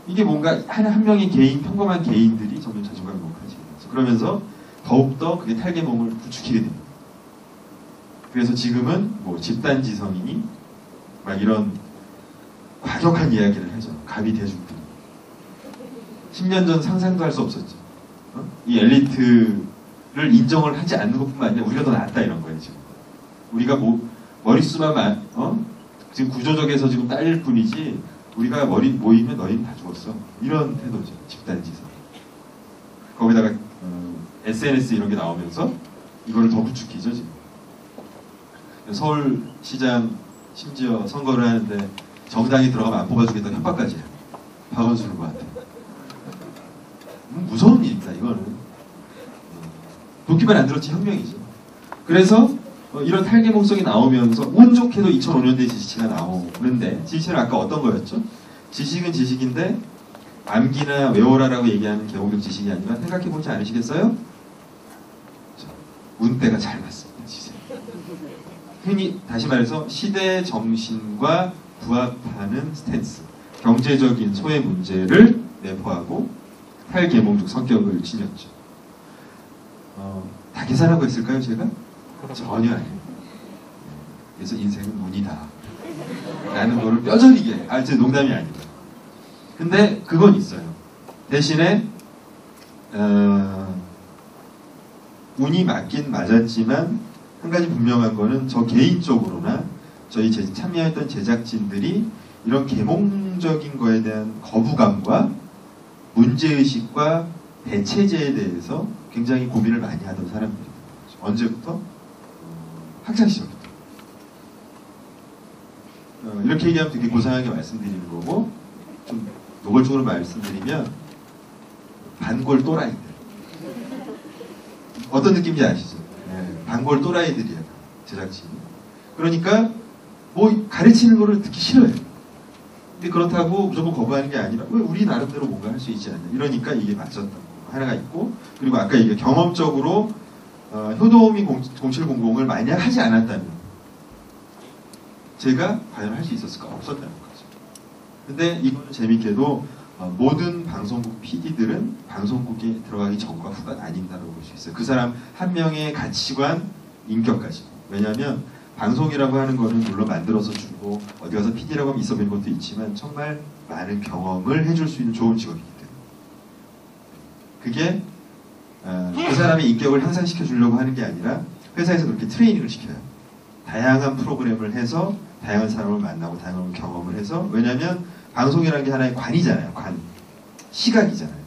이게 뭔가 한 명의 개인, 평범한 개인들이 점점 자존감이 높아지게 되죠. 그러면서 더욱더 그게 탈계몽을 부추기게 됩니다. 그래서 지금은 뭐 집단지성이니 막 이런 과격한 이야기를 하죠. 갑이 대중들. 10년 전 상상도 할 수 없었죠. 이 엘리트를 인정을 하지 않는 것뿐만 아니라 우리가 더 낫다 이런 거예요. 지금 우리가 뭐 머릿수만 지금 구조적에서 지금 딸릴 뿐이지 우리가 머리 모이면 너희는 다 죽었어. 이런 태도죠. 집단지성. 거기다가 SNS 이런 게 나오면서 이거를 더 부추기죠. 지금 서울시장 심지어 선거를 하는데 정당이 들어가면 안 뽑아주겠다는 협박까지 해요. 박원순 후보한테. 무서운 일입니다. 이거는. 도끼만 안 들었지 혁명이죠. 그래서 이런 탈계몽성이 나오면서 운 좋게도 2005년대 지지치가 나오는데, 지지치는 아까 어떤 거였죠? 지식은 지식인데 암기나 외워라라고 얘기하는 계몽적 지식이 아니라, 생각해보지 않으시겠어요? 운때가 잘 맞습니다. 지식. 흔히 다시 말해서 시대 정신과 부합하는 스탠스, 경제적인 소외 문제를 내포하고 탈계몽적 성격을 지녔죠. 다 계산하고 있을까요, 제가? 전혀 아니에요. 그래서 인생은 운이다 라는 거를 뼈저리게, 제 농담이 아니다. 근데 그건 있어요. 대신에 운이 맞긴 맞았지만 한 가지 분명한 거는 저 개인적으로나 저희 참여했던 제작진들이 이런 계몽적인 거에 대한 거부감과 문제의식과 대체제에 대해서 굉장히 고민을 많이 하던 사람들이에요. 언제부터? 학창시절부터. 이렇게 얘기하면 되게 고상하게 말씀드리는 거고, 좀 노골적으로 말씀드리면 반골 또라이들. 어떤 느낌인지 아시죠? 네, 반골 또라이들이에요, 제작진이. 그러니까 뭐 가르치는 거를 듣기 싫어요. 근데 그렇다고 무조건 거부하는 게 아니라 왜 우리 나름대로 뭔가 할 수 있지 않냐. 이러니까 이게 맞췄던 거 하나가 있고, 그리고 아까 이게 경험적으로 효도민 0700을 만약 하지 않았다면 제가 과연 할 수 있었을까? 없었다는 거죠. 근데 이거는 재밌게도 모든 방송국 PD들은 방송국에 들어가기 전과 후가 나뉜다고 볼 수 있어요. 그 사람 한 명의 가치관, 인격까지. 왜냐하면 방송이라고 하는 거는 물론 만들어서 주고 어디 가서 PD라고 하면 있어 보이는 것도 있지만 정말 많은 경험을 해줄 수 있는 좋은 직업이기 때문에 그게 그 사람의 인격을 향상시켜 주려고 하는 게 아니라 회사에서 그렇게 트레이닝을 시켜요. 다양한 프로그램을 해서 다양한 사람을 만나고 다양한 경험을 해서, 왜냐하면 방송이라는 게 하나의 관이잖아요. 관. 시각이잖아요.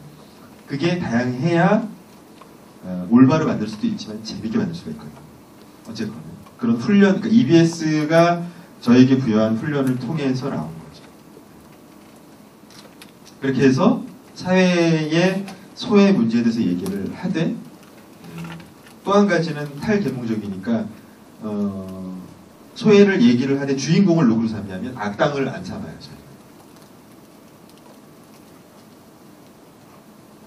그게 다양해야 올바로 만들 수도 있지만 재밌게 만들 수가 있거든요. 어쨌거나 그런 훈련, 그러니까 EBS가 저에게 부여한 훈련을 통해서 나온 거죠. 그렇게 해서 사회의 소외 문제에 대해서 얘기를 하되, 또 한 가지는 탈계몽적이니까 소외를 얘기를 하되 주인공을 누구로 삼냐면 악당을 안 삼아요. 저희가.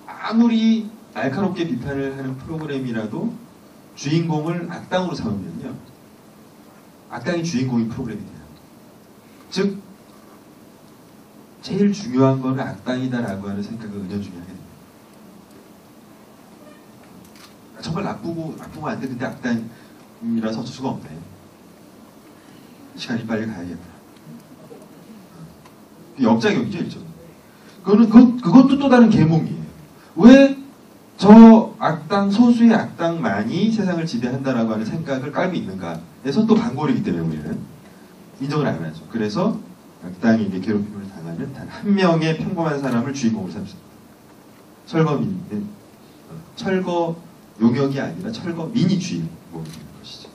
아무리 날카롭게 비판을 하는 프로그램이라도 주인공을 악당으로 삼으면요, 악당이 주인공인 프로그램이 돼요. 즉 제일 중요한 거는 악당이다라고 하는 생각을 은연중에 하게 됩니다. 정말 나쁘면 안 돼. 근데 악당이라서 어쩔 수가 없네. 시간이 빨리 가야겠다. 역작용이죠, 일종은. 그것도 또 다른 계몽이에요. 왜 저 악당, 소수의 악당만이 세상을 지배한다라고 하는 생각을 깔고 있는가에서 또 반골이기 때문에 우리는 인정을 안 하죠. 그래서 악당에게 괴롭힘을 당하는 단 한 명의 평범한 사람을 주인공으로 삼습니다. 철거민은 철거 용역이 아니라 철거민이 주인공이 되는 것이죠.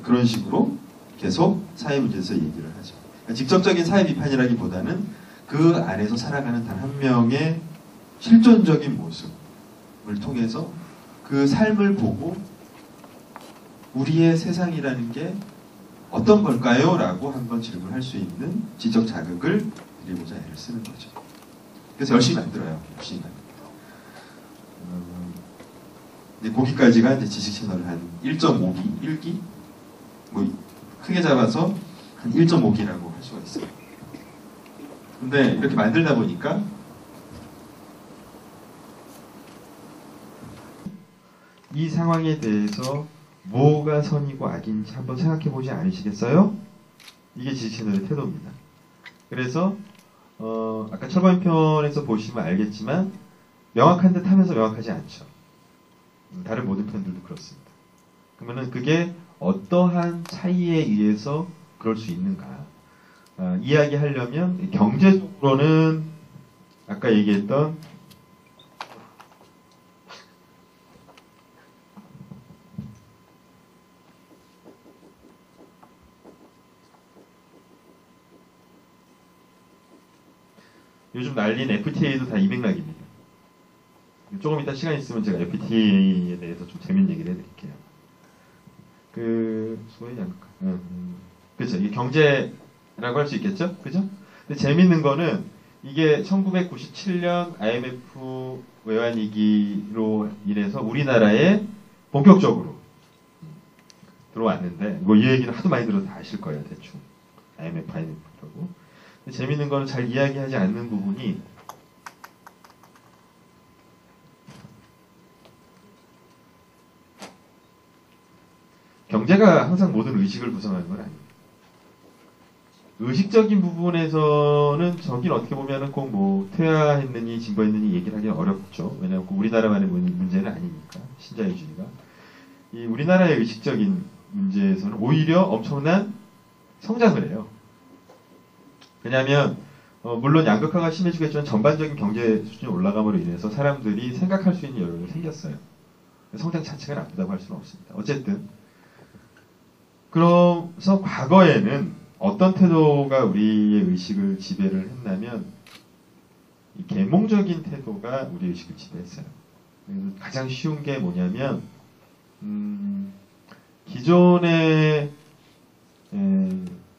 그런 식으로 계속 사회 문제에서 얘기를 하죠. 그러니까 직접적인 사회 비판이라기보다는 그 안에서 살아가는 단 한 명의 실존적인 모습을 통해서 그 삶을 보고 우리의 세상이라는 게 어떤 걸까요? 라고 한번 질문할 수 있는 지적 자극을 드리고자 애를 쓰는 거죠. 그래서 열심히 만들어요. 열심히 만듭니다. 거기까지가 이제 지식 채널을 한 1.5기, 1기? 뭐 크게 잡아서 한 1.5기라고 할 수가 있어요. 근데 이렇게 만들다 보니까 이 상황에 대해서 뭐가 선이고 악인지 한번 생각해 보지 않으시겠어요? 이게 지식 채널의 태도입니다. 그래서 아까 철거편에서 보시면 알겠지만 명확한 듯 하면서 명확하지 않죠. 다른 모든 편들도 그렇습니다. 그러면은 그게 어떠한 차이에 의해서 그럴 수 있는가 이야기하려면 경제적으로는 아까 얘기했던 요즘 난리인 FTA도 다 이 맥락입니다. 조금 이따 시간 있으면 제가 FTA에 대해서 좀 재밌는 얘기를 해드릴게요. 소위 그렇죠. 이게 경제라고 할 수 있겠죠? 그죠? 근데 재밌는 거는 이게 1997년 IMF 외환위기로 인해서 우리나라에 본격적으로 들어왔는데, 뭐 이 얘기는 하도 많이 들어서 다 아실 거예요, 대충. IMF라고. 근데 재밌는 거는 잘 이야기하지 않는 부분이 경제가 항상 모든 의식을 구성하는 건 아닙니다. 의식적인 부분에서는 저긴 어떻게 보면은 꼭 뭐 퇴화했느니 진보했느니 얘기를 하기는 어렵죠. 왜냐하면 우리나라만의 문제는 아니니까, 신자유주의가. 이 우리나라의 의식적인 문제에서는 오히려 엄청난 성장을 해요. 왜냐하면 물론 양극화가 심해지겠지만 전반적인 경제 수준이 올라감으로 인해서 사람들이 생각할 수 있는 여유가 생겼어요. 성장 자체가 나쁘다고 할 수는 없습니다. 어쨌든 그래서 과거에는 어떤 태도가 우리의 의식을 지배를 했냐면 이 계몽적인 태도가 우리 의식을 지배했어요. 가장 쉬운 게 뭐냐면 기존의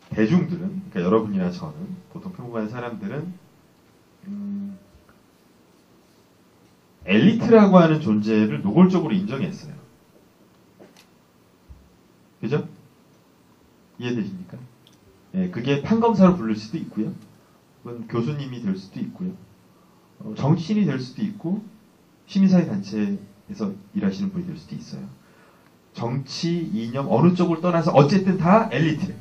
대중들은, 그러니까 여러분이나 저는, 보통 평범한 사람들은 엘리트라고 하는 존재를 노골적으로 인정했어요. 그죠? 이해되십니까? 예, 그게 판검사로 부를 수도 있고요. 그건 교수님이 될 수도 있고요. 정치인이 될 수도 있고 시민사회 단체에서 일하시는 분이 될 수도 있어요. 정치, 이념, 어느 쪽을 떠나서 어쨌든 다 엘리트.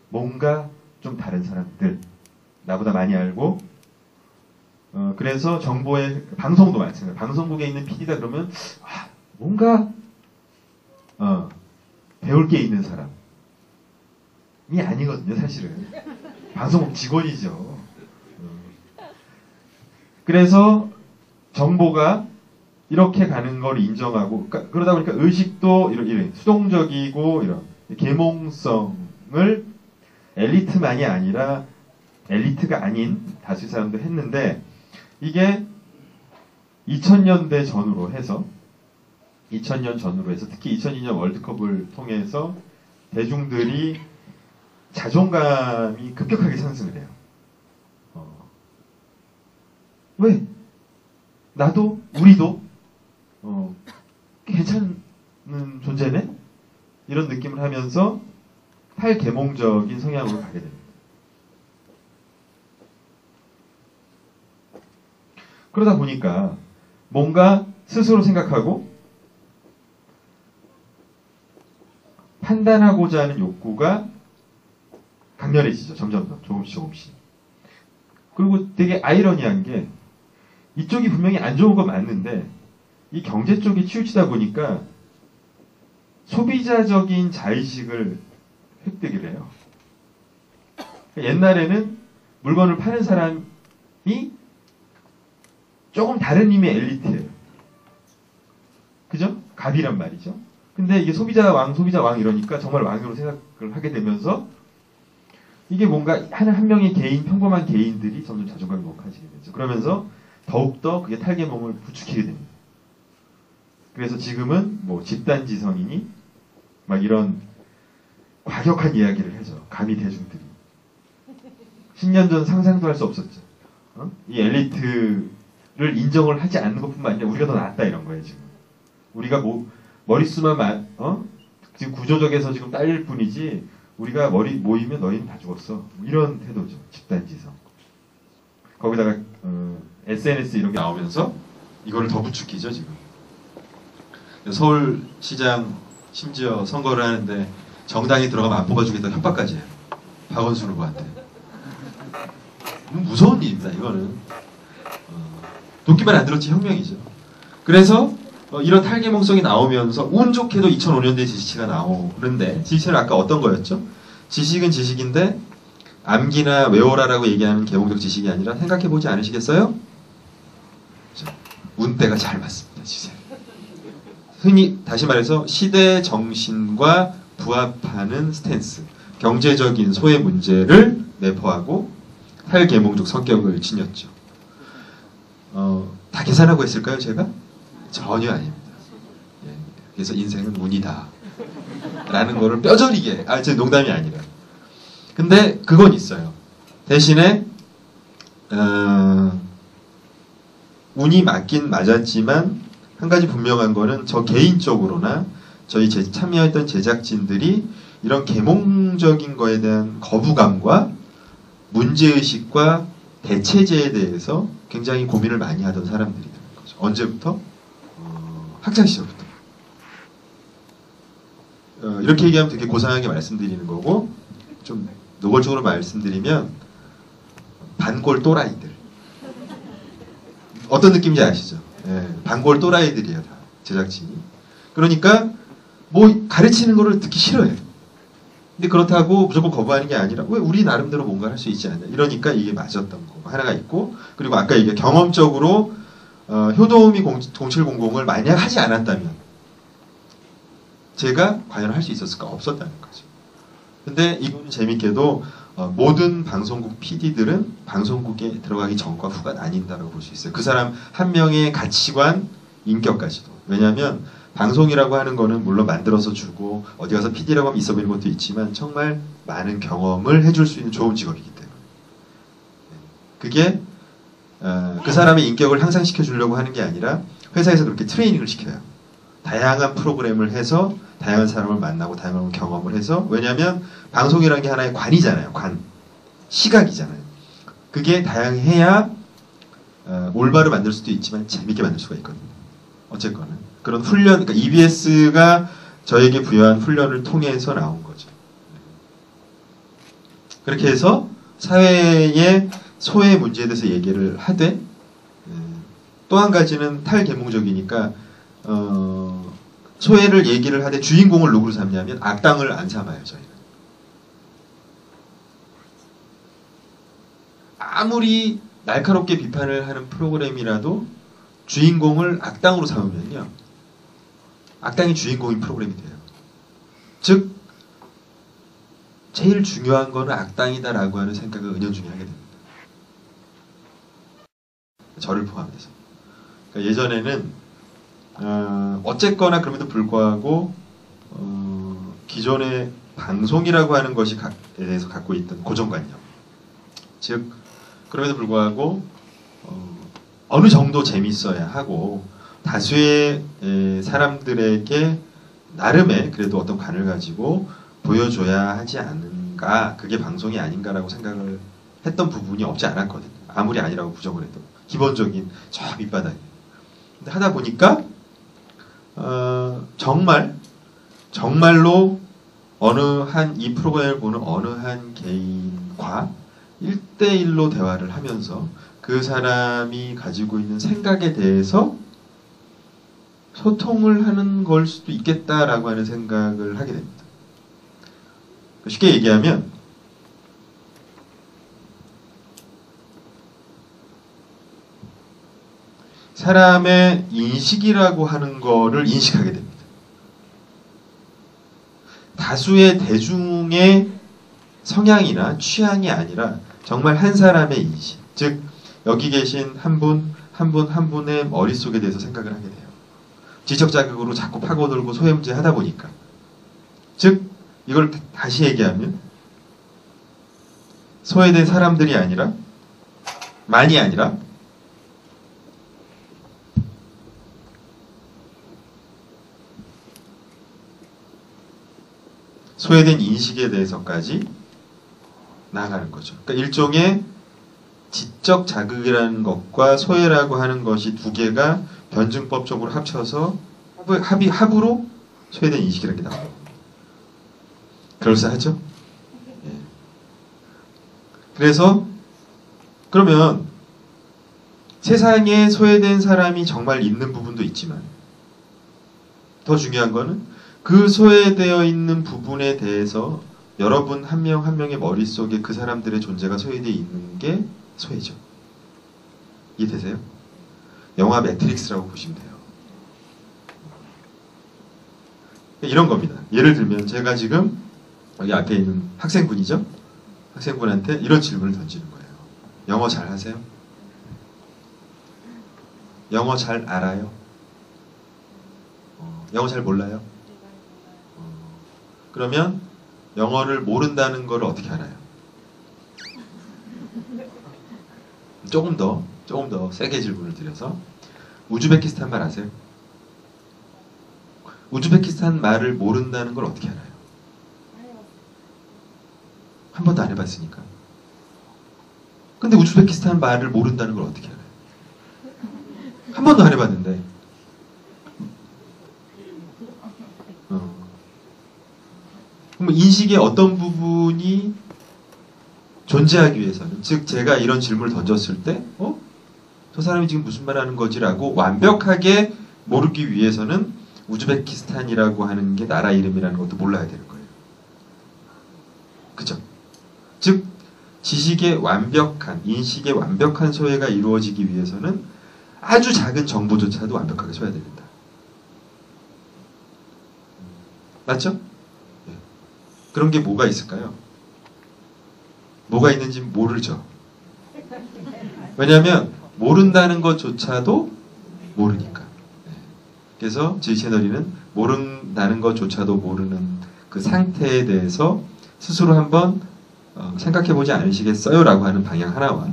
뭔가 좀 다른 사람들. 나보다 많이 알고 그래서 정보의 방송도 마찬가지예요. 방송국에 있는 PD다 그러면 뭔가 배울 게 있는 사람이 아니거든요, 사실은. 방송국 직원이죠. 그래서 정보가 이렇게 가는 걸 인정하고, 그러다 보니까 의식도 이런 수동적이고 이런 계몽성을 엘리트만이 아니라 엘리트가 아닌 다수의 사람도 했는데, 이게 2000년대 전후로 해서 2000년 전후로 해서 특히 2002년 월드컵을 통해서 대중들이 자존감이 급격하게 상승을 해요. 왜? 나도 우리도 괜찮은 존재네? 이런 느낌을 하면서 탈계몽적인 성향으로 가게 됩니다. 그러다 보니까 뭔가 스스로 생각하고 판단하고자 하는 욕구가 강렬해지죠. 점점 더 조금씩. 그리고 되게 아이러니한 게 이쪽이 분명히 안 좋은 건 맞는데 이 경제 쪽이 치우치다 보니까 소비자적인 자의식을 획득을 해요. 옛날에는 물건을 파는 사람이 조금 다른 의미의 엘리트예요. 그죠? 갑이란 말이죠. 근데 이게 소비자 왕 이러니까 정말 왕으로 생각을 하게 되면서 이게 뭔가 한 명의 개인, 평범한 개인들이 점점 자존감이 높아지게 되죠. 그러면서 더욱더 그게 탈계몽을 부추기게 됩니다. 그래서 지금은 뭐 집단지성이니 막 이런 과격한 이야기를 하죠. 감히 대중들이. 10년 전 상상도 할 수 없었죠. 이 엘리트를 인정을 하지 않는 것뿐만 아니라 우리가 더 낫다 이런 거예요, 지금. 우리가 뭐 머릿수만 지금 구조적에서 지금 딸릴 뿐이지 우리가 머리 모이면 너희는 다 죽었어. 이런 태도죠. 집단지성. 거기다가 SNS 이런 게 나오면서 이거를 더 부추기죠, 지금. 서울시장 심지어 선거를 하는데 정당에 들어가면 안 뽑아주겠다는 협박까지 해요. 박원순 후보한테. 무서운 일입니다, 이거는. 도끼만 안 들었지 혁명이죠. 그래서 이런 탈계몽성이 나오면서 운 좋게도 2005년도에 지식체가 나오는데, 지식체는 아까 어떤 거였죠? 지식은 지식인데 암기나 외워라라고 얘기하는 계몽적 지식이 아니라 생각해보지 않으시겠어요? 운때가 잘 맞습니다, 지금. 흔히 다시 말해서 시대 정신과 부합하는 스탠스, 경제적인 소외 문제를 내포하고 탈계몽적 성격을 지녔죠. 다 계산하고 했을까요, 제가? 전혀 아닙니다. 예, 그래서 인생은 운이다 라는 거를 뼈저리게, 제 농담이 아니라. 근데 그건 있어요. 대신에 운이 맞긴 맞았지만 한 가지 분명한 거는 저 개인적으로나 저희 참여했던 제작진들이 이런 계몽적인 거에 대한 거부감과 문제의식과 대체제에 대해서 굉장히 고민을 많이 하던 사람들이라는 거죠. 언제부터? 학창시절부터. 이렇게 얘기하면 되게 고상하게 말씀드리는 거고 좀 노골적으로 말씀드리면 반골 또라이들. 어떤 느낌인지 아시죠? 예, 반골 또라이들이에요, 다 제작진이. 그러니까 뭐 가르치는 거를 듣기 싫어해. 근데 그렇다고 무조건 거부하는 게 아니라 왜 우리 나름대로 뭔가 할 수 있지 않냐. 이러니까 이게 맞았던 거 하나가 있고, 그리고 아까 이게 경험적으로 효도음이 0700을 만약 하지 않았다면 제가 과연 할 수 있었을까? 없었다는 거죠. 근데 이거는 재밌게도 모든 방송국 PD들은 방송국에 들어가기 전과 후가 나뉜다고 볼 수 있어요. 그 사람 한 명의 가치관, 인격까지도. 왜냐하면 방송이라고 하는 거는 물론 만들어서 주고 어디 가서 PD라고 하면 있어 보이는 것도 있지만 정말 많은 경험을 해줄 수 있는 좋은 직업이기 때문에 그게 그 사람의 인격을 향상시켜 주려고 하는 게 아니라 회사에서 그렇게 트레이닝을 시켜요. 다양한 프로그램을 해서 다양한 사람을 만나고 다양한 경험을 해서, 왜냐하면 방송이라는 게 하나의 관이잖아요. 관. 시각이잖아요. 그게 다양해야 올바로 만들 수도 있지만 재밌게 만들 수가 있거든요. 어쨌거나 그런 훈련, 그러니까 EBS가 저에게 부여한 훈련을 통해서 나온 거죠. 그렇게 해서 사회의 소외 문제에 대해서 얘기를 하되, 또 한 가지는 탈계몽적이니까 소외를 얘기를 하되 주인공을 누구로 삼냐면 악당을 안 삼아요. 저희는 아무리 날카롭게 비판을 하는 프로그램이라도 주인공을 악당으로 삼으면요, 악당이 주인공인 프로그램이 돼요. 즉 제일 중요한 거는 악당이다라고 하는 생각을 은연중에 하게 됩니다. 저를 포함해서. 그러니까 예전에는 어쨌거나 그럼에도 불구하고 기존의 방송이라고 하는 것이 대해서 갖고 있던 고정관념, 즉 그럼에도 불구하고 어느 정도 재밌어야 하고 다수의 사람들에게 나름의 그래도 어떤 관을 가지고 보여줘야 하지 않은가, 그게 방송이 아닌가라고 생각을 했던 부분이 없지 않았거든요. 아무리 아니라고 부정을 해도 기본적인 저 밑바닥에. 근데 하다 보니까 정말로 어느 한 이 프로그램을 보는 어느 한 개인과 1대1로 대화를 하면서 그 사람이 가지고 있는 생각에 대해서 소통을 하는 걸 수도 있겠다라고 하는 생각을 하게 됩니다. 쉽게 얘기하면 사람의 인식이라고 하는 거를 인식하게 됩니다. 다수의 대중의 성향이나 취향이 아니라 정말 한 사람의 인식, 즉 여기 계신 한 분의 머릿속에 대해서 생각을 하게 돼요. 지적 자극으로 자꾸 파고들고 소외 문제 하다 보니까. 즉 이걸 다시 얘기하면 소외된 사람들이 아니라, 많이 아니라 소외된 인식에 대해서까지 나아가는 거죠. 그러니까 일종의 지적 자극이라는 것과 소외라고 하는 것이 두 개가 변증법적으로 합쳐서 합으로 소외된 인식이라는 게 나와요. 그럴싸하죠? 예. 그래서 그러면 세상에 소외된 사람이 정말 있는 부분도 있지만 더 중요한 거는 그 소외되어 있는 부분에 대해서 여러분 한 명 한 명의 머릿속에 그 사람들의 존재가 소외되어 있는 게 소외죠. 이해되세요? 영화 매트릭스라고 보시면 돼요. 이런 겁니다. 예를 들면 제가 지금 여기 앞에 있는 학생분이죠? 학생분한테 이런 질문을 던지는 거예요. 영어 잘 하세요? 영어 잘 알아요? 영어 잘 몰라요? 그러면 영어를 모른다는 걸 어떻게 알아요? 조금 더 세게 질문을 드려서 우즈베키스탄 말 아세요? 우즈베키스탄 말을 모른다는 걸 어떻게 알아요? 한 번도 안 해봤으니까. 근데 우즈베키스탄 말을 모른다는 걸 어떻게 알아요? 한 번도 안 해봤는데. 그럼 인식의 어떤 부분이 존재하기 위해서는, 즉 제가 이런 질문을 던졌을 때 저 사람이 지금 무슨 말 하는 거지라고 완벽하게 모르기 위해서는 우즈베키스탄이라고 하는 게 나라 이름이라는 것도 몰라야 되는 거예요. 그죠? 즉 지식의 완벽한, 인식의 완벽한 소외가 이루어지기 위해서는 아주 작은 정보조차도 완벽하게 소화해야 된다. 맞죠? 네. 그런 게 뭐가 있을까요? 뭐가 있는지 모르죠. 왜냐하면 모른다는 것조차도 모르니까. 네. 그래서 저희 채널이는 모른다는 것조차도 모르는 그 상태에 대해서 스스로 한번 생각해보지 않으시겠어요? 라고 하는 방향 하나와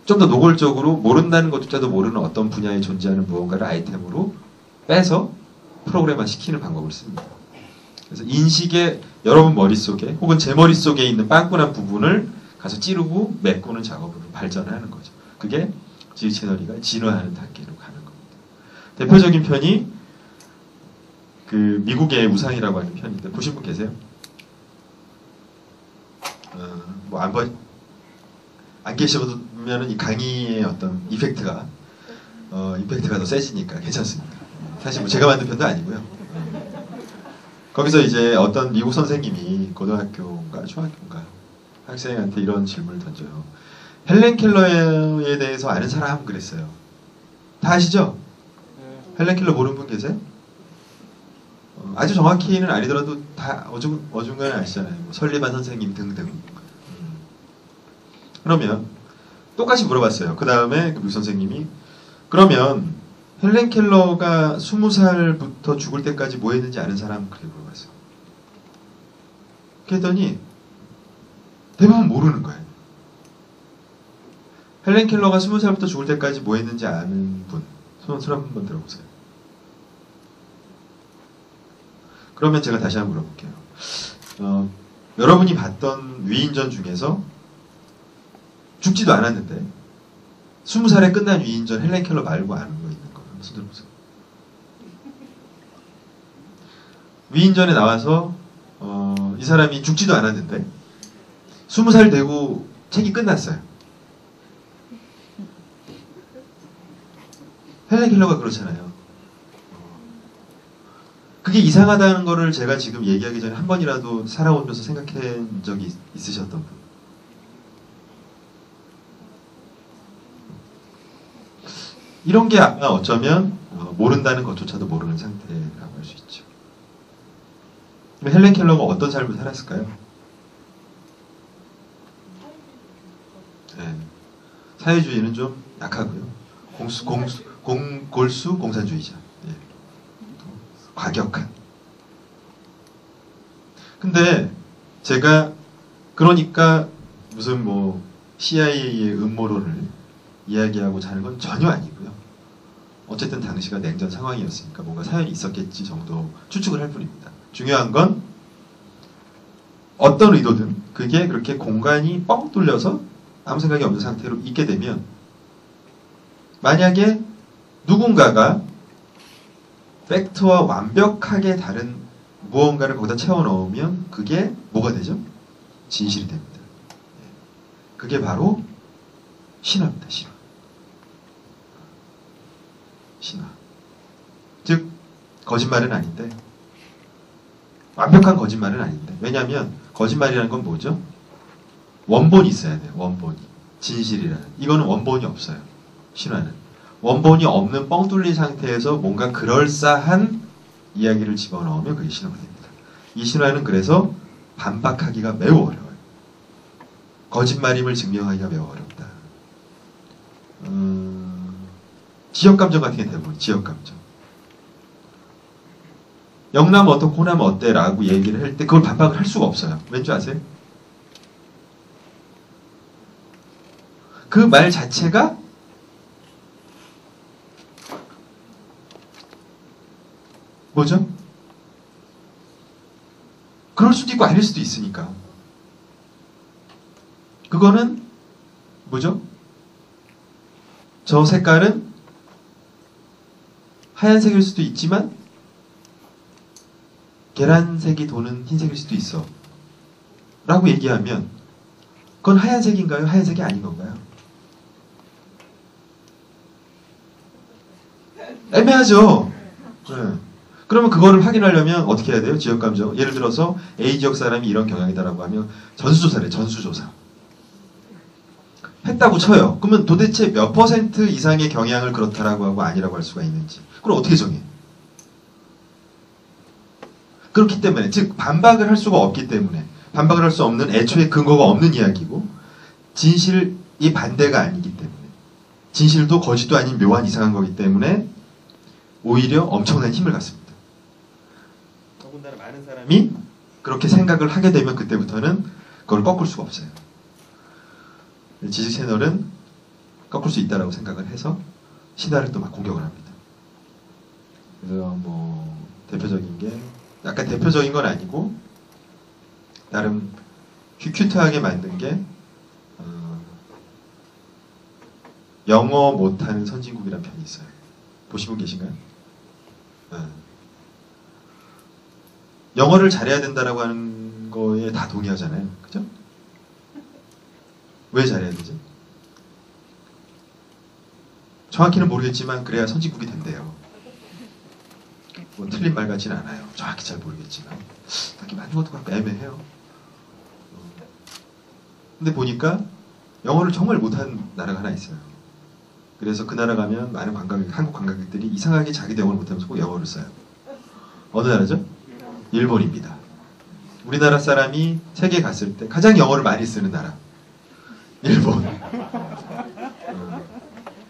좀 더 노골적으로 모른다는 것조차도 모르는 어떤 분야에 존재하는 무언가를 아이템으로 빼서 프로그램화 시키는 방법을 씁니다. 그래서 인식의 여러분 머릿속에 혹은 제 머릿속에 있는 빵꾸난 부분을 가서 찌르고 메꾸는 작업으로 발전하는 거죠. 그게 지휘 채널이가 진화하는 단계로 가는 겁니다. 대표적인 편이 그 미국의 우상이라고 하는 편인데 보신 분 계세요? 안 계시면 이 강의의 어떤 이펙트가 더 세지니까 괜찮습니다. 사실 뭐 제가 만든 편도 아니고요. 거기서 이제 어떤 미국 선생님이 고등학교인가 중학교인가 학생한테 이런 질문을 던져요. 헬렌 켈러에 대해서 아는 사람 그랬어요. 다 아시죠? 헬렌 켈러 모르는 분 계세요? 아주 정확히는 아니더라도 다 어중간에 아시잖아요. 뭐 설리반 선생님 등등. 그러면 똑같이 물어봤어요. 그 다음에 그 선생님이 그러면 헬렌 켈러가 20살부터 죽을 때까지 뭐 했는지 아는 사람? 그렇게 물어봤어요. 그랬더니 대부분 모르는 거예요. 헬렌 켈러가 20살부터 죽을 때까지 뭐 했는지 아는 분 손 한번 들어보세요. 그러면 제가 다시 한번 물어볼게요. 여러분이 봤던 위인전 중에서 죽지도 않았는데 20살에 끝난 위인전 헬렌 켈러 말고 아는 거 있는 거 한번 손 들어보세요. 위인전에 나와서 이 사람이 죽지도 않았는데 20살 되고 책이 끝났어요. 헬렌 켈러가 그렇잖아요. 그게 이상하다는 거를 제가 지금 얘기하기 전에 한 번이라도 살아오면서 생각해 적이 있으셨던 분? 이런 게 아마 어쩌면 모른다는 것조차도 모르는 상태라고 할 수 있죠. 헬렌 켈러가 어떤 삶을 살았을까요? 네. 사회주의는 좀 약하고요. 골수 공산주의자. 예. 과격한. 근데 제가 그러니까 무슨 뭐 CIA의 음모론을 이야기하고자 하는 건 전혀 아니고요. 어쨌든 당시가 냉전 상황이었으니까 뭔가 사연이 있었겠지 정도 추측을 할 뿐입니다. 중요한 건 어떤 의도든 그게 그렇게 공간이 뻥 뚫려서 아무 생각이 없는 상태로 있게 되면 만약에 누군가가 팩트와 완벽하게 다른 무언가를 거기다 채워 넣으면 그게 뭐가 되죠? 진실이 됩니다. 그게 바로 신화입니다. 신화. 즉 거짓말은 아닌데 완벽한 거짓말은 아닌데 왜냐하면 거짓말이라는 건 뭐죠? 원본이 있어야 돼요. 원본이. 진실이라는. 이거는 원본이 없어요. 신화는. 원본이 없는 뻥 뚫린 상태에서 뭔가 그럴싸한 이야기를 집어넣으면 그게 신화가 됩니다. 이 신화는 그래서 반박하기가 매우 어려워요. 거짓말임을 증명하기가 매우 어렵다. 지역감정 같은 게 대부분 지역감정. 영남 어떻고 호남 어때? 라고 얘기를 할 때 그걸 반박을 할 수가 없어요. 왠지 아세요? 그 말 자체가 뭐죠? 그럴 수도 있고 아닐 수도 있으니까. 그거는 뭐죠? 저 색깔은 하얀색일 수도 있지만 계란색이 도는 흰색일 수도 있어. 라고 얘기하면 그건 하얀색인가요? 하얀색이 아닌 건가요? 애매하죠. 네. 그러면 그거를 확인하려면 어떻게 해야 돼요? 지역감정. 예를 들어서 A 지역 사람이 이런 경향이다라고 하면 전수조사래. 전수조사. 했다고 쳐요. 그러면 도대체 몇 퍼센트 이상의 경향을 그렇다라고 하고 아니라고 할 수가 있는지. 그럼 어떻게 정해? 그렇기 때문에, 즉 반박을 할 수가 없기 때문에, 반박을 할 수 없는 애초에 근거가 없는 이야기고 진실이 반대가 아니기 때문에, 진실도 거짓도 아닌 묘한 이상한 거기 때문에 오히려 엄청난 힘을 갖습니다. 더군다나 많은 사람이 그렇게 생각을 하게 되면 그때부터는 그걸 꺾을 수가 없어요. 지식 채널은 꺾을 수 있다라고 생각을 해서 신화를 또 막 공격을 합니다. 그래서 뭐 대표적인 게, 약간 대표적인 건 아니고 나름 큐트하게 만든 게 영어 못하는 선진국이라는 편이 있어요. 보신 분 계신가요? 영어를 잘해야 된다라고 하는 거에 다 동의하잖아요. 그죠? 왜 잘해야 되지? 정확히는 모르겠지만 그래야 선진국이 된대요. 뭐 틀린 말 같지는 않아요. 정확히 잘 모르겠지만 딱히 맞는 것도 같고 애매해요. 근데 보니까 영어를 정말 못하는 나라가 하나 있어요. 그래서 그 나라 가면 많은 한국 관광객들이 이상하게 자기도 영어를 못하면서 꼭 영어를 써요. 어느 나라죠? 일본입니다. 우리나라 사람이 세계에 갔을 때 가장 영어를 많이 쓰는 나라. 일본.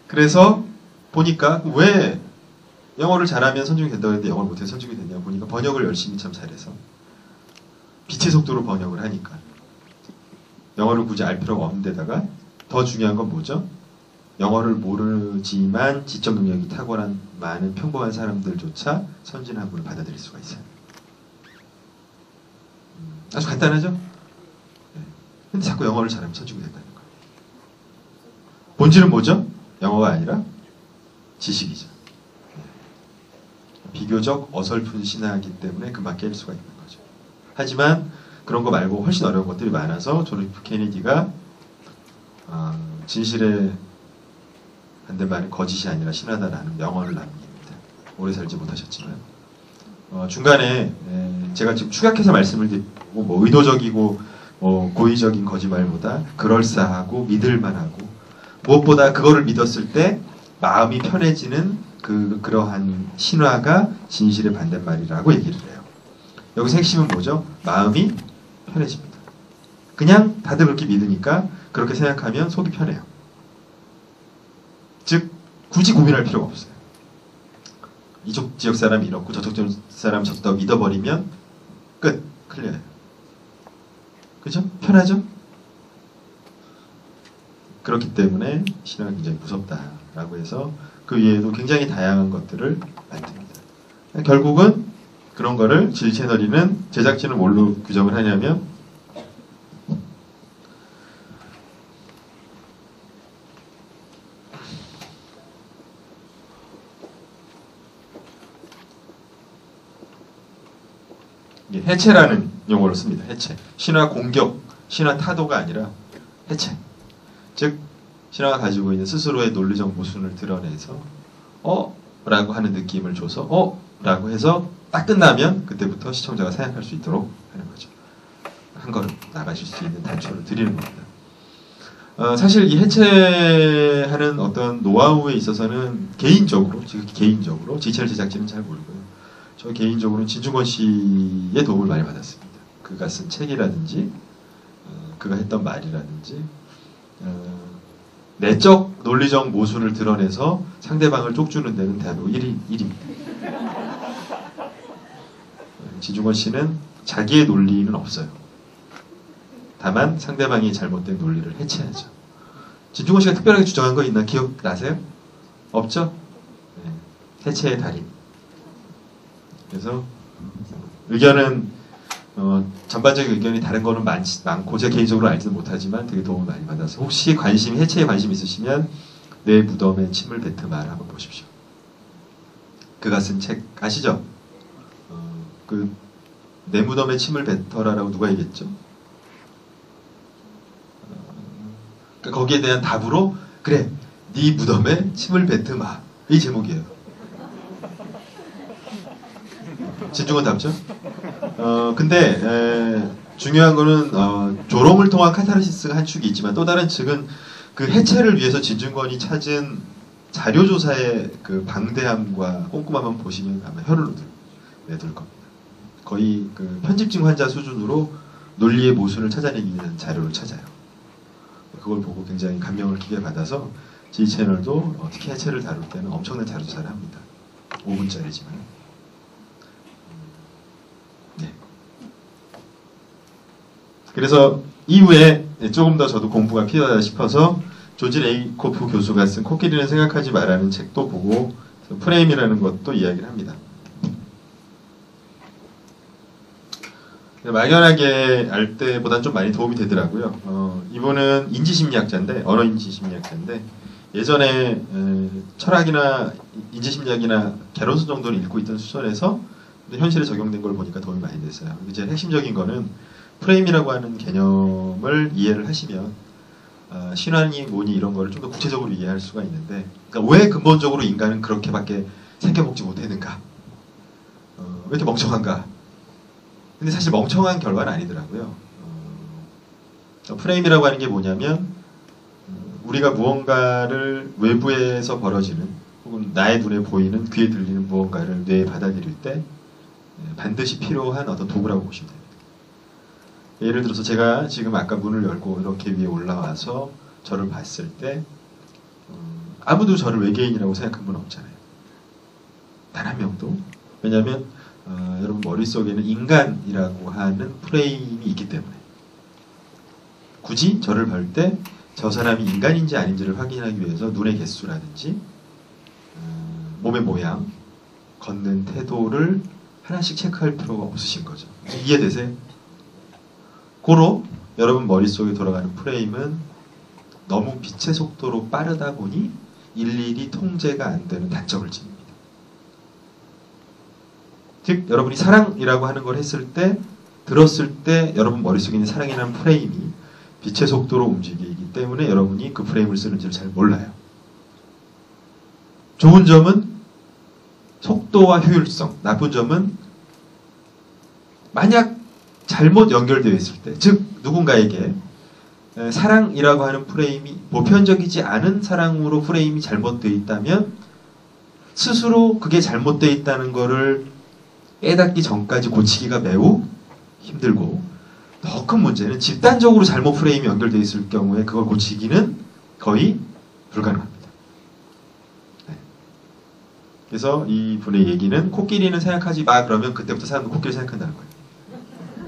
그래서 보니까 왜 영어를 잘하면 선중이 된다고 했는데 영어를 못해서 선중이 됐냐 보니까 번역을 열심히 참 잘해서 빛의 속도로 번역을 하니까 영어를 굳이 알 필요가 없는 데다가 더 중요한 건 뭐죠? 영어를 모르지만 지적 능력이 탁월한 많은 평범한 사람들조차 선진화문을 받아들일 수가 있어요. 아주 간단하죠? 네. 근데 자꾸 영어를 잘하면 선진국이 된다는 거예요. 본질은 뭐죠? 영어가 아니라 지식이죠. 네. 비교적 어설픈 신화이기 때문에 금방 깰 수가 있는 거죠. 하지만 그런 거 말고 훨씬 어려운 것들이 많아서 존 F 케네디가 진실의 반대말은 거짓이 아니라 신하다라는 명언을 남깁니다. 오래 살지 못하셨지만 중간에 제가 지금 축약해서 말씀을 드리고 뭐 의도적이고 고의적인 거짓말보다 그럴싸하고 믿을만하고 무엇보다 그거를 믿었을 때 마음이 편해지는 그러한 신화가 진실의 반대말이라고 얘기를 해요. 여기서 핵심은 뭐죠? 마음이 편해집니다. 그냥 다들 그렇게 믿으니까 그렇게 생각하면 속이 편해요. 즉 굳이 고민할 필요가 없어요. 이쪽 지역 사람이 이렇고 저쪽 지역 사람 저쪽 믿어버리면 끝. 클리어예요. 그죠? 편하죠? 그렇기 때문에 신화가 굉장히 무섭다라고 해서 그 위에도 굉장히 다양한 것들을 만듭니다. 결국은 그런 거를 지식 채널이는 제작진은 뭘로 규정을 하냐면 해체라는 용어를 씁니다. 해체. 신화 공격, 신화 타도가 아니라 해체. 즉 신화가 가지고 있는 스스로의 논리적 모순을 드러내서 라고 하는 느낌을 줘서 라고 해서 딱 끝나면 그때부터 시청자가 생각할 수 있도록 하는 거죠. 한 걸음 나가실 수 있는 단초를 드리는 겁니다. 사실 이 해체하는 어떤 노하우에 있어서는 개인적으로 지체를 제작진은 잘 모르고요. 저 개인적으로는 진중권 씨의 도움을 많이 받았습니다. 그가 쓴 책이라든지 그가 했던 말이라든지 내적 논리적 모순을 드러내서 상대방을 쪽주는 데는 대한민국 1위입니다. 진중권 씨는 자기의 논리는 없어요. 다만 상대방이 잘못된 논리를 해체하죠. 진중권 씨가 특별하게 주장한 거 있나 기억나세요? 없죠? 네. 해체의 달인. 그래서 의견은 전반적인 의견이 다른 거는 많고 제가 개인적으로 알지는 못하지만 되게 도움을 많이 받아서 혹시 해체에 관심 있으시면 내 무덤에 침을 뱉으마라 한번 보십시오. 그가 쓴 책 아시죠? 그 내 무덤에 침을 뱉어라라고 누가 얘기했죠? 그러니까 거기에 대한 답으로 그래, 네 무덤에 침을 뱉으마, 이 제목이에요. 진중권 답죠? 근데 중요한 거는 조롱을 통한 카타르시스가 한 축이 있지만 또 다른 측은 그 해체를 위해서 진중권이 찾은 자료조사의 그 방대함과 꼼꼼함을 보시면 아마 혀를 내둘 겁니다. 거의 그 편집증 환자 수준으로 논리의 모순을 찾아내기 위한 자료를 찾아요. 그걸 보고 굉장히 감명을 깊게 받아서 제 채널도 특히 해체를 다룰 때는 엄청난 자료조사를 합니다. 5분짜리지만. 네. 그래서 이후에 조금 더 저도 공부가 필요하다 싶어서 조지 레이코프 교수가 쓴 코끼리는 생각하지 말라는 책도 보고 프레임이라는 것도 이야기를 합니다. 막연하게 알 때보다는 좀 많이 도움이 되더라고요. 이분은 인지심리학자인데, 언어인지심리학자인데 예전에 철학이나 인지심리학이나 개론서 정도는 읽고 있던 수준에서 현실에 적용된 걸 보니까 도움이 많이 됐어요. 이제 핵심적인 거는 프레임이라고 하는 개념을 이해를 하시면 신화니 뭐니 이런 거를 좀 더 구체적으로 이해할 수가 있는데, 그러니까 왜 근본적으로 인간은 그렇게밖에 생겨먹지 못했는가? 왜 이렇게 멍청한가? 근데 사실 멍청한 결과는 아니더라고요. 프레임이라고 하는 게 뭐냐면 우리가 무언가를 외부에서 벌어지는 혹은 나의 눈에 보이는 귀에 들리는 무언가를 뇌에 받아들일 때 반드시 필요한 어떤 도구라고 보시면 됩니다. 예를 들어서 제가 지금 아까 문을 열고 이렇게 위에 올라와서 저를 봤을 때 아무도 저를 외계인이라고 생각한 분 없잖아요. 단 한 명도. 왜냐하면 여러분 머릿속에는 인간이라고 하는 프레임이 있기 때문에 굳이 저를 볼 때 저 사람이 인간인지 아닌지를 확인하기 위해서 눈의 개수라든지 몸의 모양, 걷는 태도를 하나씩 체크할 필요가 없으신 거죠. 이해되세요? 고로 여러분 머릿속에 돌아가는 프레임은 너무 빛의 속도로 빠르다 보니 일일이 통제가 안 되는 단점을 지닙니다. 즉 여러분이 사랑이라고 하는 걸 했을 때 들었을 때 여러분 머릿속에 있는 사랑이라는 프레임이 빛의 속도로 움직이기 때문에 여러분이 그 프레임을 쓰는지를 잘 몰라요. 좋은 점은 속도와 효율성, 나쁜 점은 만약 잘못 연결되어 있을 때, 즉 누군가에게 사랑이라고 하는 프레임이 보편적이지 않은 사랑으로 프레임이 잘못되어 있다면 스스로 그게 잘못되어 있다는 것을 깨닫기 전까지 고치기가 매우 힘들고, 더 큰 문제는 집단적으로 잘못 프레임이 연결되어 있을 경우에 그걸 고치기는 거의 불가능합니다. 네. 그래서 이 분의 얘기는 코끼리는 생각하지 마 그러면 그때부터 사람은 코끼리 생각한다는 거예요.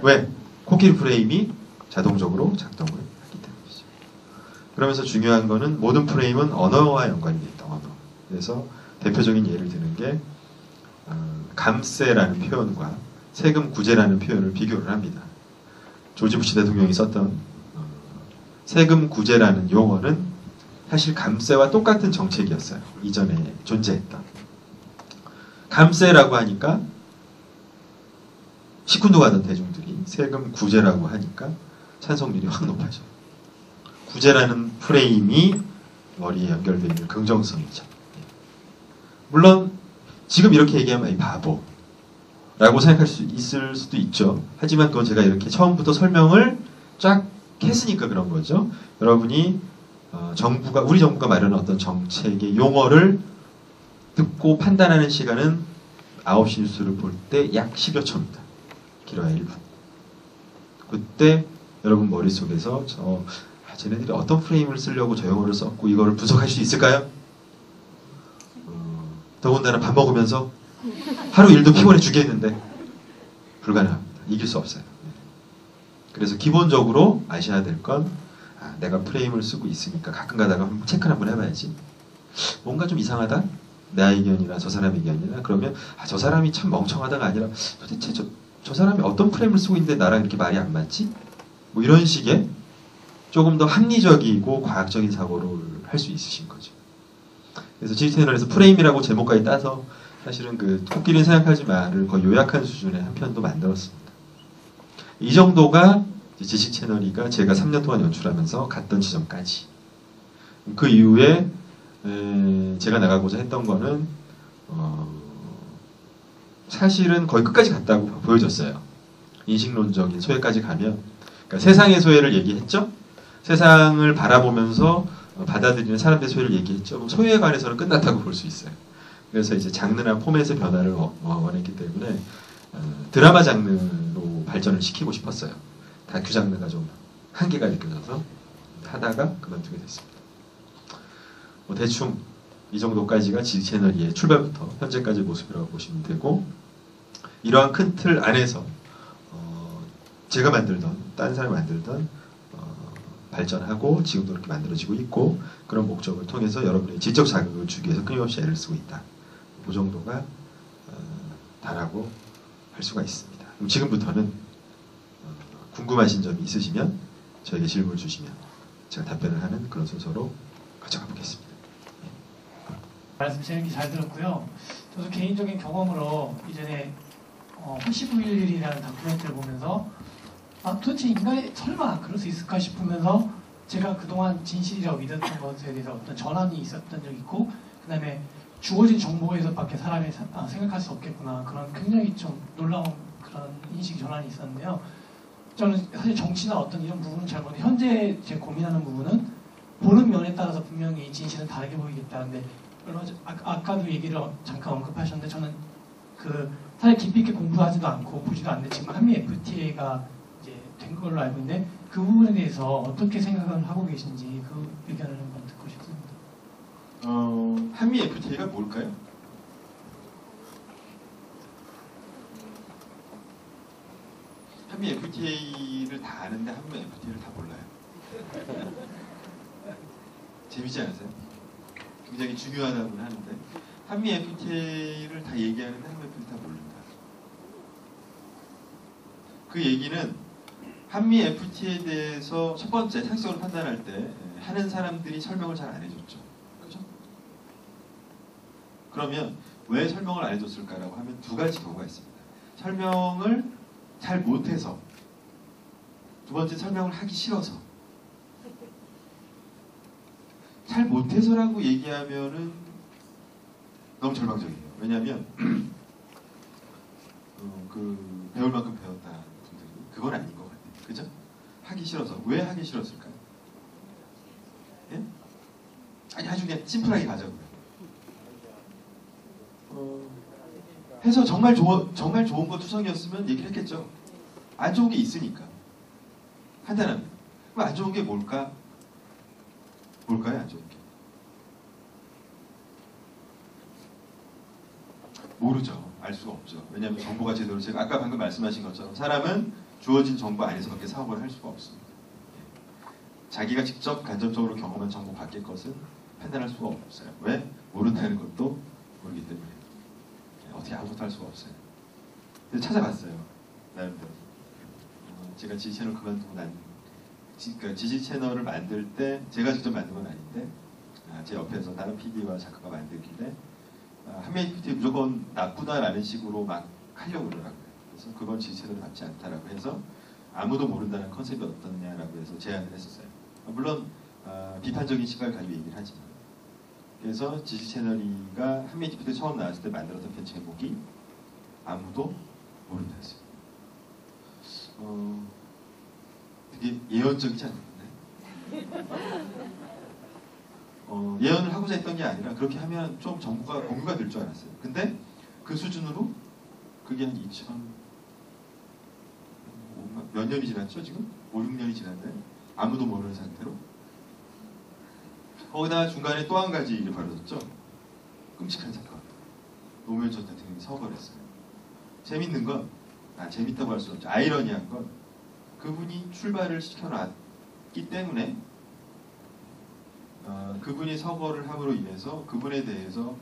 왜? 코끼리 프레임이 자동적으로 작동을 하기 때문이죠. 그러면서 중요한 거는 모든 프레임은 언어와 연관이 되어 있다. 언어. 그래서 대표적인 예를 드는 게 감세라는 표현과 세금 구제라는 표현을 비교를 합니다. 조지 부시 대통령이 썼던 세금 구제라는 용어는 사실 감세와 똑같은 정책이었어요. 이전에 존재했던. 감세라고 하니까 시큰둥 하던 대중들이 세금 구제라고 하니까 찬성률이 확 높아져요. 구제라는 프레임이 머리에 연결되어 있는 긍정성이죠. 물론 지금 이렇게 얘기하면 이 바보 라고 생각할 수 있을 수도 있죠. 하지만 그건 제가 이렇게 처음부터 설명을 쫙 했으니까 그런 거죠. 여러분이 우리 정부가 마련한 어떤 정책의 용어를 듣고 판단하는 시간은 9시 뉴스를 볼 때 약 10여 초입니다. 길어야 1분. 그때 여러분 머릿속에서 쟤네들이 어떤 프레임을 쓰려고 저 용어를 썼고 이거를 분석할 수 있을까요? 더군다나 밥 먹으면서 하루 일도 피곤해 죽겠는데 불가능합니다. 이길 수 없어요. 그래서 기본적으로 아셔야 될 건 내가 프레임을 쓰고 있으니까 가끔 가다가 체크를 한번 해봐야지. 뭔가 좀 이상하다? 내 의견이나 저 사람의 의견이나 그러면 저 사람이 참 멍청하다가 아니라 도대체 저 사람이 어떤 프레임을 쓰고 있는데 나랑 이렇게 말이 안 맞지? 뭐 이런 식의 조금 더 합리적이고 과학적인 사고를 할 수 있으신 거죠. 그래서 지지채널에서 프레임이라고 제목까지 따서 사실은 그 코끼리는 생각하지 마를 거의 요약한 수준의 한 편도 만들었습니다. 이 정도가 지식 채널이가 제가 3년 동안 연출하면서 갔던 지점까지. 그 이후에 제가 나가고자 했던 거는 사실은 거의 끝까지 갔다고 보여졌어요. 인식론적인 소외까지 가면, 그러니까 세상의 소외를 얘기했죠. 세상을 바라보면서 받아들이는 사람들의 소외를 얘기했죠. 그럼 소외에 관해서는 끝났다고 볼 수 있어요. 그래서 이제 장르나 포맷의 변화를 원했기 때문에 드라마 장르로 발전을 시키고 싶었어요. 다큐 장르가 좀 한계가 느껴져서 하다가 그만두게 됐습니다. 뭐 대충 이 정도까지가 지식 채널2의 출발부터 현재까지 모습이라고 보시면 되고, 이러한 큰 틀 안에서 제가 만들던, 다른 사람이 만들던 발전하고 지금도 그렇게 만들어지고 있고, 그런 목적을 통해서 여러분의 지적 자극을 주기 위해서 끊임없이 애를 쓰고 있다. 그 정도가 다라고 할 수가 있습니다. 그럼 지금부터는 궁금하신 점이 있으시면 저에게 질문을 주시면 제가 답변을 하는 그런 순서로 가져가 보겠습니다. 말씀 재밌게 잘 들었고요. 저도 개인적인 경험으로 이전에 8911이라는 다큐멘터리를 보면서 도대체 인간이 설마 그럴 수 있을까 싶으면서 제가 그동안 진실이라고 믿었던 것에 대해서 어떤 전환이 있었던 적이 있고, 그 다음에 주어진 정보에서밖에 사람이 생각할 수 없겠구나, 그런 굉장히 좀 놀라운 그런 인식 전환이 있었는데요. 저는 사실 정치나 어떤 이런 부분은 잘 모르는데, 현재 제 고민하는 부분은 보는 면에 따라서 분명히 진실은 다르게 보이겠다는데, 아까도 얘기를 잠깐 언급하셨는데, 저는 사실 깊이 있게 공부하지도 않고 보지도 않는데 지금 한미 FTA가 이제 된 걸로 알고 있는데, 그 부분에 대해서 어떻게 생각을 하고 계신지 그 의견을 한번 듣고 싶습니다. 한미 FTA가 뭘까요? 한미 FTA를 다 아는데 한미 FTA를 다 몰라요. 재밌지 않으세요? 굉장히 중요하다고는 하는데 한미 FTA를 다 얘기하는데 한미 FTA 다 모른다. 그 얘기는 한미 FTA에 대해서 첫 번째 상식적으로 판단할 때 하는 사람들이 설명을 잘 안 해줬죠. 그죠? 그러면 왜 설명을 안 해줬을까라고 하면 두 가지 경우가 있습니다. 설명을 잘 못해서, 두 번째 설명을 하기 싫어서. 잘 못해서라고 얘기하면은 너무 절망적이에요. 왜냐하면 배울 만큼 배웠다는 분들이 그건 아닌 것 같아요. 그죠? 하기 싫어서. 왜 하기 싫었을까요? 예? 아니 아주 그냥 심플하게 가자고요. 해서 정말 좋은 거 투성이었으면 얘기를 했겠죠. 안 좋은 게 있으니까. 간단합니다. 그럼 안 좋은 게 뭘까요? 안 좋은 게? 모르죠. 알 수가 없죠. 왜냐하면 정보가 제대로, 제가 아까 방금 말씀하신 것처럼 사람은 주어진 정보 안에서밖에 사고를 할 수가 없습니다. 자기가 직접 간접적으로 경험한 정보 밖의 것은 판단할 수가 없어요. 왜? 모른다는 것도 모르기 때문에. 어떻게 아무것도 할 수가 없어요. 그래서 찾아봤어요. 나름대로. 제가 지식 채널 그만두고 그러니까 지식 채널을 만들 때 제가 직접 만든 건 아닌데 제 옆에서 다른 PD와 작가가 만들길래 한미 FTA 무조건 나쁘다라는 식으로 막 하려고 그러더라고요. 그래서 그건 지식 채널에 맞지 않다라고 해서 아무도 모른다는 컨셉이 어떻냐라고 해서 제안을 했었어요. 물론 비판적인 시각을 가지고 얘기를 하지만. 그래서 지식 채널이가 한미 FTA 처음 나왔을 때 만들었던 편 제목이 아무도 모른다였어요. 되게 예언적이지 않나요? 예언을 하고자 했던 게 아니라 그렇게 하면 좀 정보가 공유가 될 줄 알았어요. 근데 그 수준으로 그게 한 2000 몇 년이 지났죠? 지금? 5, 6년이 지났나요? 아무도 모르는 상태로. 거기다가 중간에 또 한 가지 일이 벌어졌죠. 끔찍한 사건. 노무현 전 대통령이 서거를 했어요. 재밌는 건, 재밌다고 할 수 없죠. 아이러니한 건 그분이 출발을 시켜놨기 때문에 그분이 서거를 함으로 인해서 그분에 대해서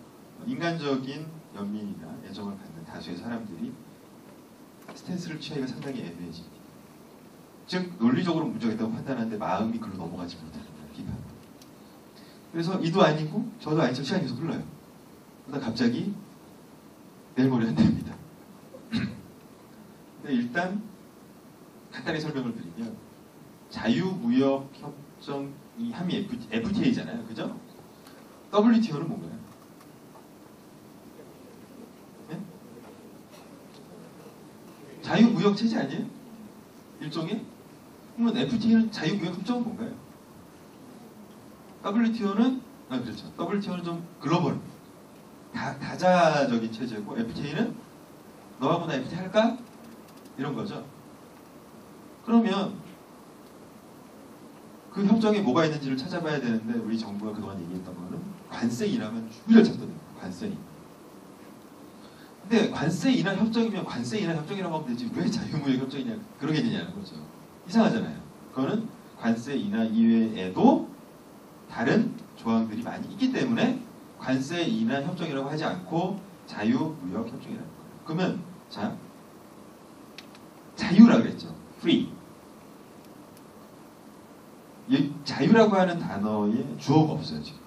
인간적인 연민이나 애정을 갖는 다수의 사람들이 스탠스를 취하기가 상당히 애매해집니다. 즉 논리적으로 문제가 있다고 판단하는데 마음이 글로 넘어가지 못하는 비판. 그래서 이도 아니고 저도 아닌 척 시간이 계속 흘러요. 그러다 갑자기 내일 모레 한답니다. 근데 일단 간단히 설명을 드리면 자유무역협정이 함이 FTA잖아요. 그죠? WTO는 뭔가요? 네? 자유무역체제 아니에요? 일종의? 그러면 FTA는 자유무역협정은 뭔가요? WTO는 그렇죠. WTO는 좀 글로벌, 다자적인 체제고 FTA는 너하고 나 FTA 할까? 이런 거죠. 그러면 그 협정에 뭐가 있는지를 찾아봐야 되는데 우리 정부가 그동안 얘기했던 거는 관세 인하만 주구절 찾거든요. 관세 인하. 근데 관세 인하 협정이면 관세 인하 협정이라고 하면 되지 왜 자유무역 협정이냐 그러게 되냐는 거죠. 이상하잖아요. 그거는 관세 인하 이외에도 다른 조항들이 많이 있기 때문에 관세 인하 협정이라고 하지 않고 자유무역 협정이라는 거예요. 그러면 자 자유라 그랬죠. free. 이 자유라고 하는 단어에 주어가 없어요 지금.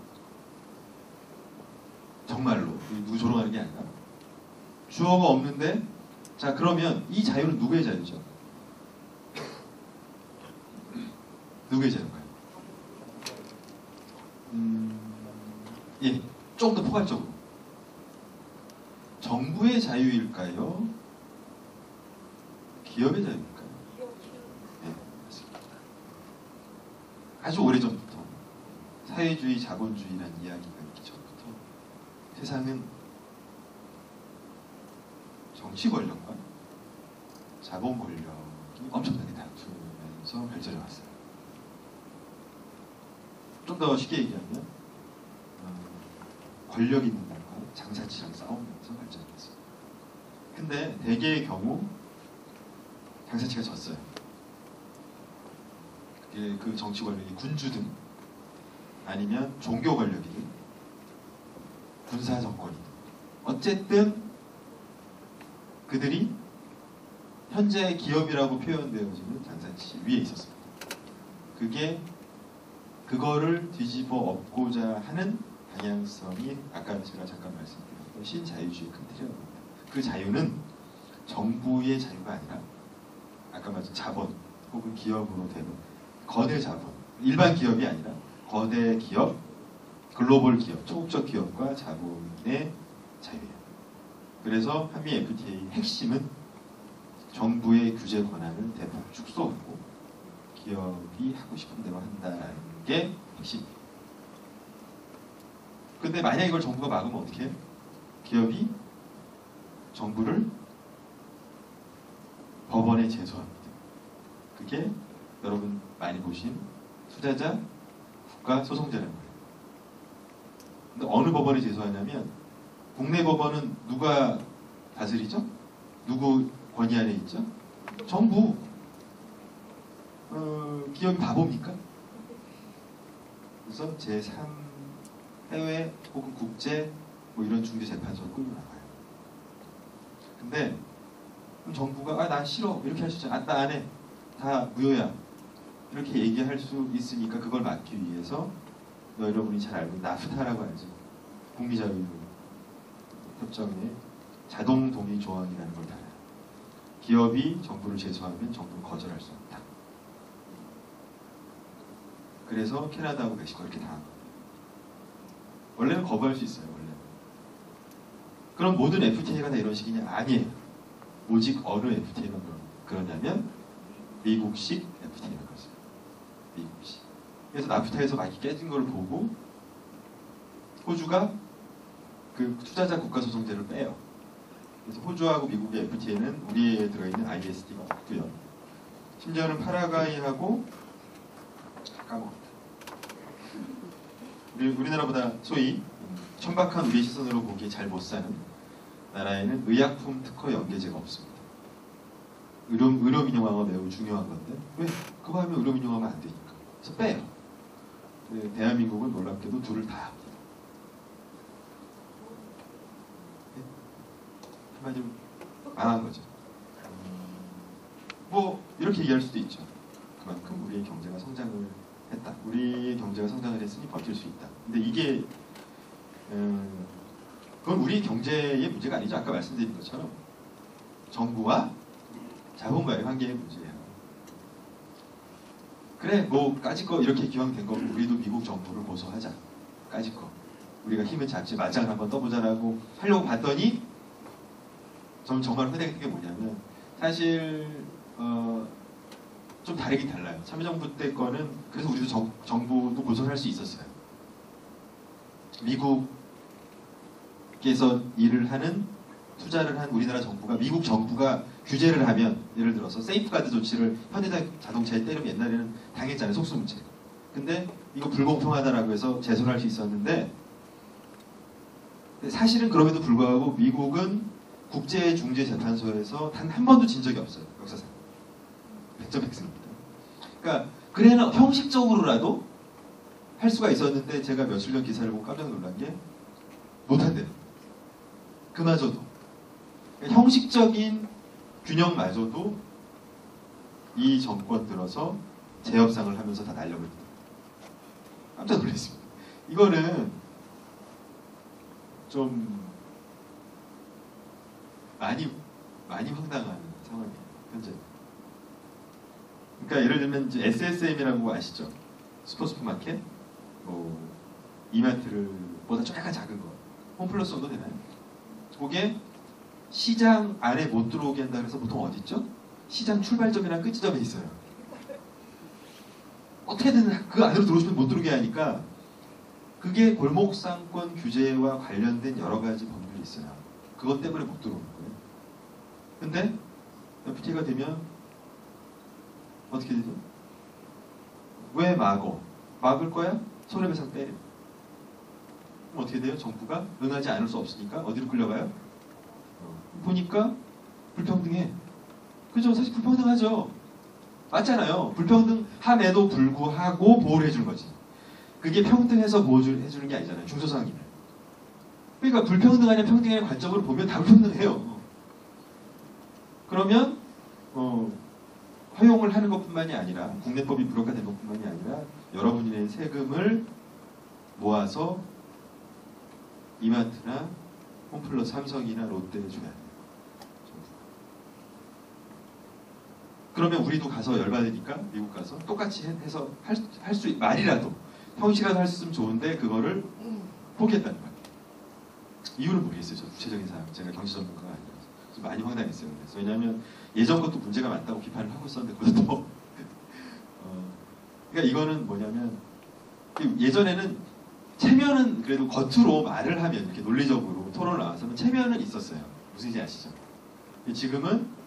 정말로 누구 조롱하는 게 아니라 주어가 없는데 자 그러면 이 자유는 누구의 자유죠? 누구의 자유인가요? 예, 좀 더 포괄적으로 정부의 자유일까요? 기업의 자유일까요? 네, 맞습니다. 아주 오래전부터 사회주의, 자본주의라는 이야기가 있기 전부터 세상은 정치 권력과 자본 권력이 엄청나게 다투면서 발전해 왔어요. 좀 더 쉽게 얘기하면 권력 있는 나라가 장사치랑 싸우면서 발전했어요. 근데 대개의 경우 장사치가 졌어요. 그게 그 정치 권력이 군주든 아니면 종교 권력이든 군사 정권이든 어쨌든 그들이 현재 기업이라고 표현되어지는 장사치 위에 있었습니다. 그거를 뒤집어 엎고자 하는 방향성이 아까 제가 잠깐 말씀드렸던 신자유주의 큰 틀이라고 합니다. 그 자유는 정부의 자유가 아니라 아까 말씀 자본 혹은 기업으로 되는 거대 자본, 일반 기업이 아니라 거대 기업, 글로벌 기업, 초국적 기업과 자본의 자유예요. 그래서 한미 FTA 핵심은 정부의 규제 권한을 대폭 축소하고 기업이 하고 싶은 대로 한다는 게 핵심이에요. 근데 만약 이걸 정부가 막으면 어떻게 해요? 기업이 정부를 법원에 제소합니다. 그게 여러분 많이 보신 투자자 국가소송제라는 거예요. 근데 어느 법원에 제소하냐면 국내 법원은 누가 다스리죠? 누구 권위 안에 있죠? 정부. 기업이 바보입니까? 그래서 제3 해외 혹은 국제 뭐 이런 중재재판소를 끌고 나가요. 근데 그럼 정부가 난 싫어 이렇게 할 수 있잖아. 나 안 해. 다 무효야. 이렇게 얘기할 수 있으니까 그걸 막기 위해서 여러분이 잘 알고 나프타라고 알죠. 북미자유협정에 자동 동의 조항이라는 걸 달아요. 기업이 정부를 제소하면 정부는 거절할 수 없다. 그래서 캐나다하고 멕시코 이렇게 당한 겁니다. 원래는 거부할 수 있어요. 원래. 그럼 모든 FTA가 다 이런 식이냐? 아니에요. 오직 어느 FTA가 그러냐면 미국식 FTA라는 거죠. 미국식. 그래서 나프타에서 막이 깨진 걸 보고 호주가 그 투자자 국가소송제를 빼요. 그래서 호주하고 미국의 FTA는 우리에 들어있는 ISD가 없고요. 심지어는 파라과이하고 까먹었다. 우리나라보다 소위 천박한 우리 시선으로 보기에 잘 못 사는 나라에는 의약품 특허 연계제가 없습니다. 의료민영화가 매우 중요한 건데 왜? 그거 하면 의료민영화가 안 되니까. 그래서 빼요. 대한민국은 놀랍게도 둘을 다 합니다. 한마디로 망한 거죠. 뭐 이렇게 얘기할 수도 있죠. 그만큼 우리의 경제가 성장을 했다. 우리의 경제가 성장을 했으니 버틸 수 있다. 근데 이게 그건 우리 경제의 문제가 아니죠. 아까 말씀드린 것처럼 정부와 자본가의 관계의 문제예요. 그래 뭐 까짓 거 이렇게 기왕된 거 우리도 미국 정부를 고소하자. 까짓 거 우리가 힘을 잡지 맞짱을 한번 떠보자라고 하려고 봤더니 저는 정말 화내는 게 뭐냐면 사실 좀 다르긴 달라요. 참여정부 때 거는 그래서 우리도 정부도 고소를 할 수 있었어요. 미국에서 일을 하는 투자를 한 우리나라 정부가 미국 정부가 규제를 하면 예를 들어서 세이프가드 조치를 현대자동차에 때리면 옛날에는 당했잖아요. 속수무책. 근데 이거 불공평하다라고 해서 제소를 할 수 있었는데 사실은 그럼에도 불구하고 미국은 국제중재재판소에서 단 한 번도 진 적이 없어요. 역사상. 100점 100승입니다. 그러니까 그래는 형식적으로라도 할 수가 있었는데 제가 며칠 전 기사를 보고 깜짝 놀란 게 못한대요. 그마저도. 그러니까 형식적인 균형마저도 이 정권 들어서 재협상을 하면서 다 날려버립니다. 깜짝 놀랐습니다. 이거는 좀 많이 황당한 상황이에요. 현재. 그러니까 예를 들면 이제 SSM이라고 아시죠? 슈퍼마켓, 뭐 이마트를 보다 약간 작은 거, 홈플러스 정도 되나요? 그게 시장 안에 못 들어오게 한다 그래서 보통 어디 있죠? 시장 출발점이랑 끝지점에 있어요. 어떻게든 그 안으로 들어오시면 못 들어오게 하니까 그게 골목상권 규제와 관련된 여러 가지 법률이 있어요. 그것 때문에 못 들어오는 거예요. 근데 FTA가 되면 어떻게 되죠? 왜 막어? 막을 거야? 손해배상 때려. 그럼 어떻게 돼요? 정부가 응하지 않을 수 없으니까 어디로 끌려가요? 보니까 불평등해. 그죠? 사실 불평등하죠. 맞잖아요. 불평등함에도 불구하고 보호를 해주는 거지. 그게 평등해서 보호해주는 게 아니잖아요. 중소상이면. 그러니까 불평등하냐 평등하냐 관점으로 보면 다 불평등해요. 그러면 허용을 하는 것뿐만이 아니라 국내법이 불허가된 것뿐만이 아니라 여러분이 낸 세금을 모아서 이마트나 홈플러스 삼성이나 롯데에 줘야 돼요. 그러면 우리도 가서 열받으니까 미국 가서 똑같이 해서 할 수 말이라도 형식이라도 할 수 있으면 좋은데 그거를 포기했다는 거예요. 이유는 모르겠어요. 저 구체적인 사항. 제가 경제 전문가가 아니라서 좀 많이 황당했어요. 그래서 왜냐하면 예전 것도 문제가 많다고 비판을 하고 있었는데 그것도 그러니까 이거는 뭐냐면 예전에는 체면은 그래도 겉으로 말을 하면 이렇게 논리적으로 토론을 나와서는 체면은 있었어요. 무슨 얘기 아시죠? 지금은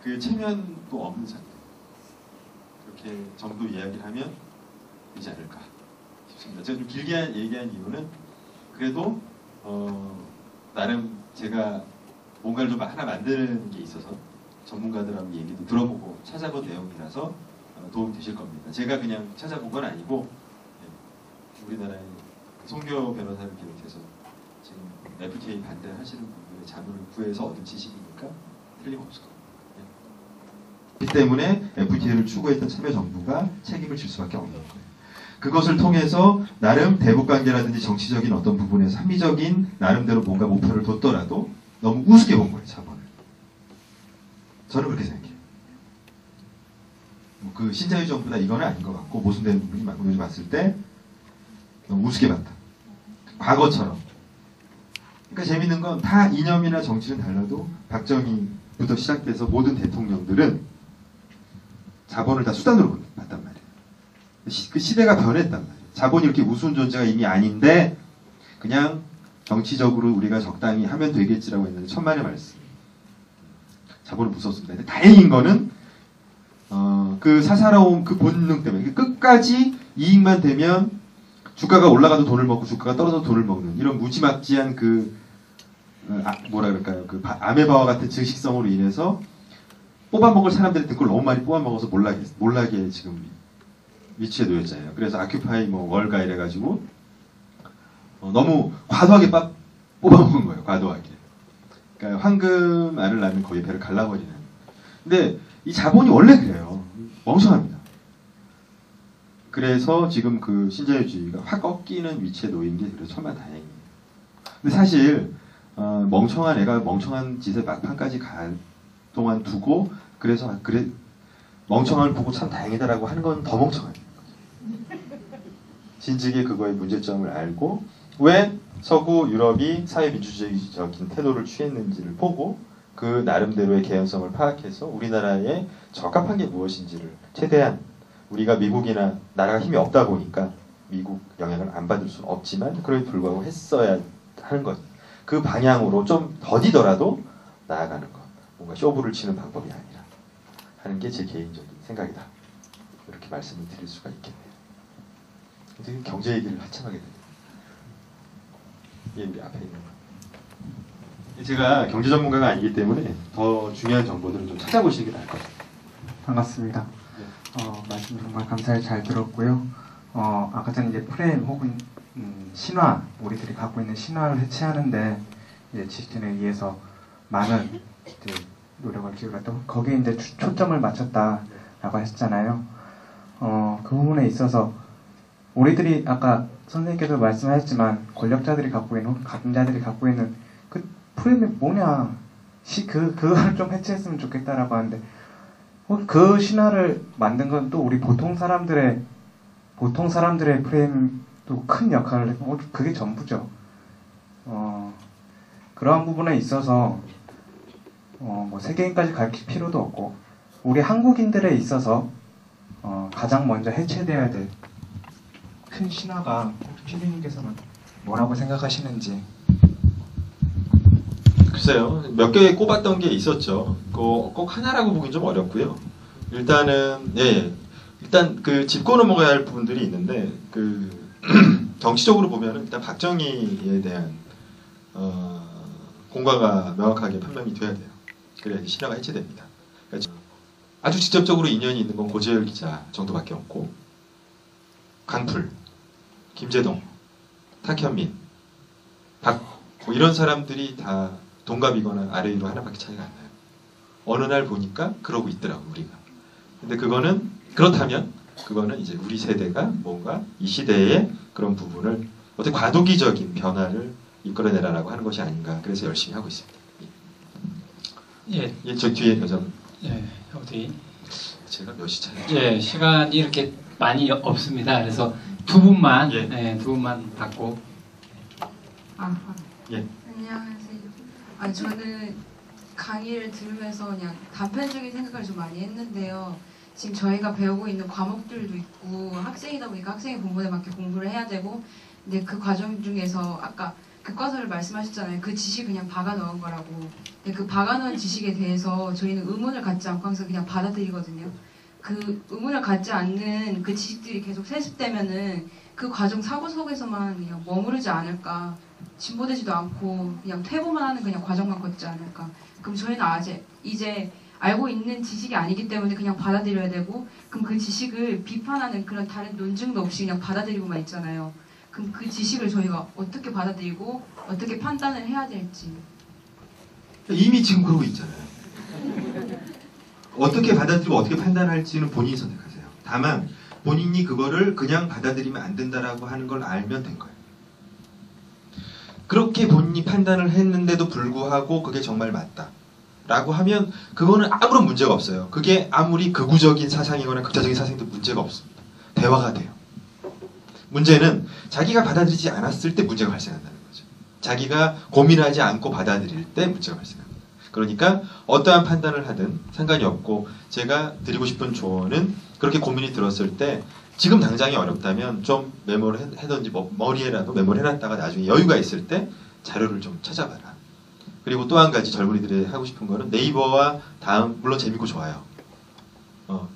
그 체면도 없는 상태. 그렇게 정도 이야기를 하면 되지 않을까 싶습니다. 제가 좀 길게 얘기한 이유는 그래도 나름 제가 뭔가를 좀 하나 만드는 게 있어서 전문가들하고 얘기도 들어보고 찾아본 내용이라서 도움 되실 겁니다. 제가 그냥 찾아본 건 아니고 우리나라의 송교 변호사를 비롯해서 지금 FTA 반대하시는 분들의 자문을 구해서 얻은 지식이니까 틀림없을 겁니다. 이 때문에 FTA를 추구했던 참여정부가 책임을 질 수밖에 없는 거예요. 그것을 통해서 나름 대북관계라든지 정치적인 어떤 부분에서 합리적인 나름대로 뭔가 목표를 뒀더라도 너무 우습게 본 거예요. 자본을. 저는 그렇게 생각해요. 그 신자유주의 정부나 이거는 아닌 것 같고 모순되는 부분이 많고 요즘 봤을 때 너무 우습게 봤다. 과거처럼. 그러니까 재밌는 건 다 이념이나 정치는 달라도 박정희부터 시작돼서 모든 대통령들은 자본을 다 수단으로 봤단 말이에요. 그 시대가 변했단 말이에요. 자본이 이렇게 우스운 존재가 이미 아닌데 그냥 정치적으로 우리가 적당히 하면 되겠지라고 했는데 천만의 말씀. 자본은 무섭습니다. 근데 다행인 거는 그 사사로운 그 본능 때문에 끝까지 이익만 되면 주가가 올라가도 돈을 먹고 주가가 떨어져도 돈을 먹는 이런 무지막지한 그 뭐라 그럴까요? 그 아메바와 같은 증식성으로 인해서 뽑아먹을 사람들이 그걸 너무 많이 뽑아먹어서 몰락에 지금 위치에 놓였잖아요. 그래서 아큐파이 뭐 월가 이래가지고 너무 과도하게 뽑아먹은 거예요. 과도하게. 그러니까 황금 알을 낳으면 거의 배를 갈라버리는. 근데 이 자본이 원래 그래요. 멍청합니다. 그래서 지금 그 신자유주의가 확 꺾이는 위치에 놓인 게 그래서 천만다행이에요. 근데 사실 멍청한 애가 멍청한 짓에 막판까지 갈 동안 두고 그래서 멍청함을 보고 참 다행이다라고 하는 건 더 멍청한 거죠. 진즉에 그거의 문제점을 알고 왜 서구 유럽이 사회민주주의적인 태도를 취했는지를 보고 그 나름대로의 개연성을 파악해서 우리나라에 적합한 게 무엇인지를 최대한 우리가 미국이나 나라가 힘이 없다 보니까 미국 영향을 안 받을 수는 없지만 그럼에도 불구하고 했어야 하는 것. 그 방향으로 좀 더디더라도 나아가는 것. 뭔가 쇼부를 치는 방법이 아니라 하는 게 제 개인적인 생각이다. 이렇게 말씀을 드릴 수가 있겠네요. 지금 경제 얘기를 한참 하게 됩니다. 예, 우리 앞에 있는 거. 제가 경제 전문가가 아니기 때문에 더 중요한 정보들을 좀 찾아보시는 게 나을 것 같아요. 반갑습니다. 말씀 정말 감사히 잘 들었고요. 아까 전에 이제 프레임 혹은 신화, 우리들이 갖고 있는 신화를 해체하는데 이제 지식진에 의해서 많은 이제 노력을 기울였고 거기에 이제 초점을 맞췄다라고 하셨잖아요. 그 부분에 있어서 우리들이 아까 선생님께서 말씀하셨지만 권력자들이 갖고 있는, 가금자들이 갖고 있는 그 프레임이 뭐냐, 그걸 좀 해체했으면 좋겠다라고 하는데 그 신화를 만든 건 또 우리 보통 사람들의 프레임도 큰 역할을 했고 그게 전부죠. 그러한 부분에 있어서 뭐 세계인까지 가르칠 필요도 없고 우리 한국인들에 있어서 가장 먼저 해체돼야 될 큰 신화가 피디님께서는 뭐라고 생각하시는지. 글쎄요, 몇 개 꼽았던 게 있었죠. 꼭 하나라고 보긴 좀 어렵고요. 일단은 일단 그 짚고 넘어가야 할 부분들이 있는데 그 정치적으로 보면은 일단 박정희에 대한 공과가 명확하게 판명이 돼야 돼요. 그래야 신화가 해체됩니다. 그러니까 아주 직접적으로 인연이 있는 건 고재열 기자 정도밖에 없고 강풀, 김재동, 탁현민, 뭐 이런 사람들이 다 동갑이거나 아래 위로 하나밖에 차이가 안 나요. 어느 날 보니까 그러고 있더라고 우리가. 근데 그렇다면 그거는 이제 우리 세대가 뭔가 이 시대의 그런 부분을 어떻게 과도기적인 변화를 이끌어내라라고 하는 것이 아닌가. 그래서 열심히 하고 있습니다. 예, 저 뒤에 여자분. 예, 어디? 제가 몇 시 차예요? 예, 시간이 이렇게 많이 없습니다. 그래서 두 분만, 두 분만 받고. 예. 안녕하세요. 저는 강의를 들으면서 그냥 단편적인 생각을 좀 많이 했는데요. 지금 저희가 배우고 있는 과목들도 있고 학생이다 보니까 학생의 본분에 맞게 공부를 해야 되고 근데 그 과정 중에서 아까 교과서를 말씀하셨잖아요. 그 지식 그냥 박아 넣은 거라고. 근데 그 박아 넣은 지식에 대해서 저희는 의문을 갖지 않고 항상 그냥 받아들이거든요. 그 의문을 갖지 않는 그 지식들이 계속 세습되면은 그 과정 사고 속에서만 그냥 머무르지 않을까. 진보되지도 않고 그냥 퇴보만 하는 그냥 과정만 걷지 않을까. 그럼 저희는 이제 알고 있는 지식이 아니기 때문에 그냥 받아들여야 되고 그럼 그 지식을 비판하는 그런 다른 논증도 없이 그냥 받아들이고만 있잖아요. 그럼 그 지식을 저희가 어떻게 받아들이고 어떻게 판단을 해야 될지. 이미 지금 그러고 있잖아요. 어떻게 받아들이고 어떻게 판단할지는 본인이 선택하세요. 다만 본인이 그거를 그냥 받아들이면 안 된다라고 하는 걸 알면 된 거예요. 그렇게 본인이 판단을 했는데도 불구하고 그게 정말 맞다 라고 하면 그거는 아무런 문제가 없어요. 그게 아무리 극우적인 사상이거나 극자적인 사상도 문제가 없습니다. 대화가 돼요. 문제는 자기가 받아들이지 않았을 때 문제가 발생한다는 거죠. 자기가 고민하지 않고 받아들일 때 문제가 발생합니다. 그러니까 어떠한 판단을 하든 상관이 없고 제가 드리고 싶은 조언은 그렇게 고민이 들었을 때 지금 당장이 어렵다면 좀 메모를 해든지 머리에라도 메모를 해놨다가 나중에 여유가 있을 때 자료를 좀 찾아봐라. 그리고 또 한 가지 젊은이들이 하고 싶은 거는 네이버와 다음 물론 재밌고 좋아요.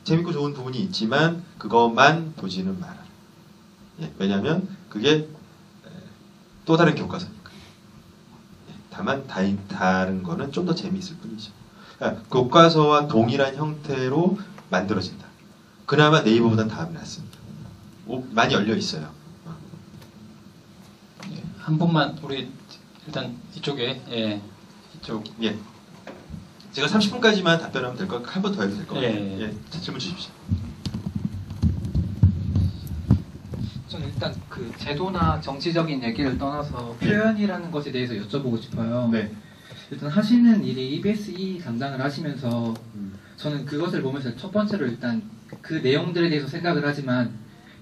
재밌고 좋은 부분이 있지만 그것만 보지는 마라. 예, 왜냐하면 그게 또 다른 교과서니까. 예, 다만 다른 거는 좀 더 재미있을 뿐이죠. 그러니까 교과서와 동일한 형태로 만들어진다. 그나마 네이버보단 다음이 낫습니다. 많이 열려 있어요. 예, 한 분만 우리 일단 이쪽에 이쪽. 예. 제가 30분까지만 답변하면 될 것. 한 번 더 해도 될 것 같아요. 예. 질문 주십시오. 저는 일단 그 제도나 정치적인 얘기를 떠나서 표현이라는 것에 대해서 여쭤보고 싶어요. 네. 일단 하시는 일이 EBS 담당을 하시면서 저는 그것을 보면서 첫 번째로 일단 그 내용들에 대해서 생각을 하지만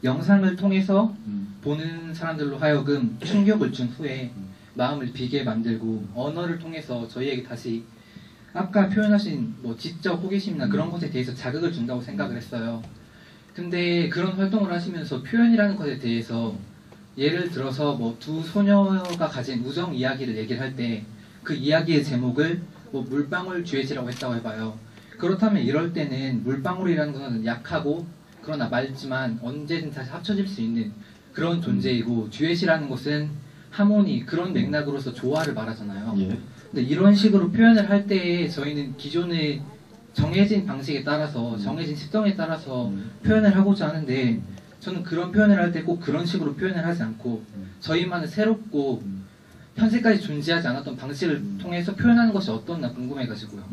영상을 통해서 보는 사람들로 하여금 충격을 준 후에 마음을 비게 만들고 언어를 통해서 저희에게 다시 아까 표현하신 뭐 지적 호기심이나 그런 것에 대해서 자극을 준다고 생각을 했어요. 근데 그런 활동을 하시면서 표현이라는 것에 대해서 예를 들어서 뭐 두 소녀가 가진 우정 이야기를 얘기를 할 때 그 이야기의 제목을 뭐 물방울 듀엣이라고 했다고 해봐요. 그렇다면 이럴 때는 물방울이라는 것은 약하고 그러나 맑지만 언제든 다시 합쳐질 수 있는 그런 존재이고 듀엣이라는 것은 하모니 그런 맥락으로서 조화를 말하잖아요. 예. 근데 이런 식으로 표현을 할 때 저희는 기존의 정해진 방식에 따라서 정해진 특성에 따라서 표현을 하고자 하는데 저는 그런 표현을 할 때 꼭 그런 식으로 표현을 하지 않고 저희만의 새롭고 현재까지 존재하지 않았던 방식을 통해서 표현하는 것이 어떻나 궁금해가지고요.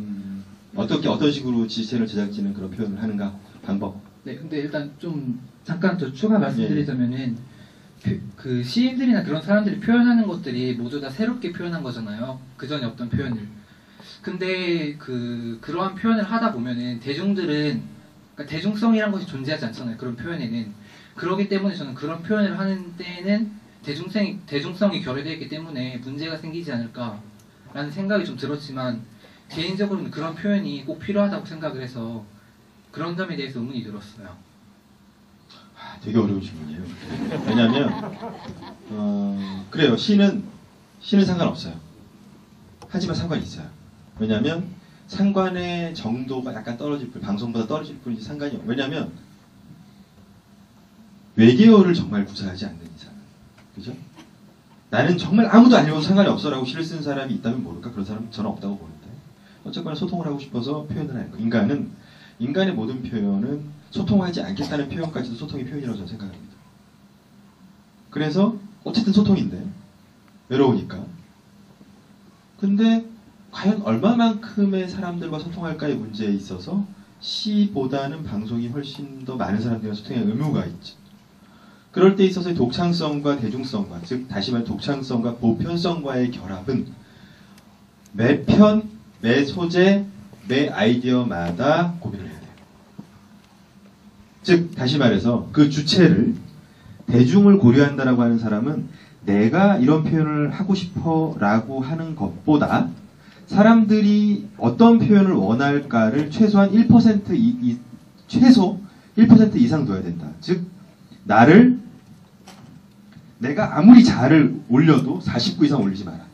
어떤 식으로 지체를 제작진은 그런 표현을 하는가 방법. 네, 근데 일단 좀 잠깐 더 추가 말씀드리자면은 그 시인들이나 그런 사람들이 표현하는 것들이 모두 다 새롭게 표현한 거잖아요. 그 전에 없던 표현을. 근데 그러한 표현을 하다 보면은 대중들은 그러니까 대중성이란 것이 존재하지 않잖아요. 그런 표현에는. 그렇기 때문에 저는 그런 표현을 하는 때에는 대중성이 결여되어 있기 때문에 문제가 생기지 않을까라는 생각이 좀 들었지만 개인적으로는 그런 표현이 꼭 필요하다고 생각을 해서 그런 점에 대해서 의문이 들었어요. 되게 어려운 질문이에요. 왜냐하면 그래요. 시는 상관없어요. 하지만 상관이 있어요. 왜냐하면 상관의 정도가 약간 떨어질 뿐, 방송보다 떨어질 뿐이지 상관이 없어요. 왜냐하면 외계어를 정말 구사하지 않는 이상, 그죠? 나는 정말 아무도 안 읽어도 상관이 없어라고 시를 쓴 사람이 있다면 모를까? 그런 사람 저는 없다고 보는데 어쨌거나 소통을 하고 싶어서 표현을 하는 거예요. 인간의 모든 표현은 소통하지 않겠다는 표현까지도 소통의 표현이라고 저는 생각합니다. 그래서 어쨌든 소통인데 외로우니까. 근데 과연 얼마만큼의 사람들과 소통할까의 문제에 있어서 시보다는 방송이 훨씬 더 많은 사람들과 소통의 의무가 있죠. 그럴 때 있어서의 독창성과 대중성과, 즉 다시 말해 독창성과 보편성과의 결합은 매 편, 매 소재, 매 아이디어마다 고민을 해야 돼요. 즉 다시 말해서 그 주체를 대중을 고려한다라고 하는 사람은 내가 이런 표현을 하고 싶어 라고 하는 것보다 사람들이 어떤 표현을 원할까를 최소한 1% 최소 1% 이상 둬야 된다. 즉 내가 아무리 잘을 올려도 49 이상 올리지 마라.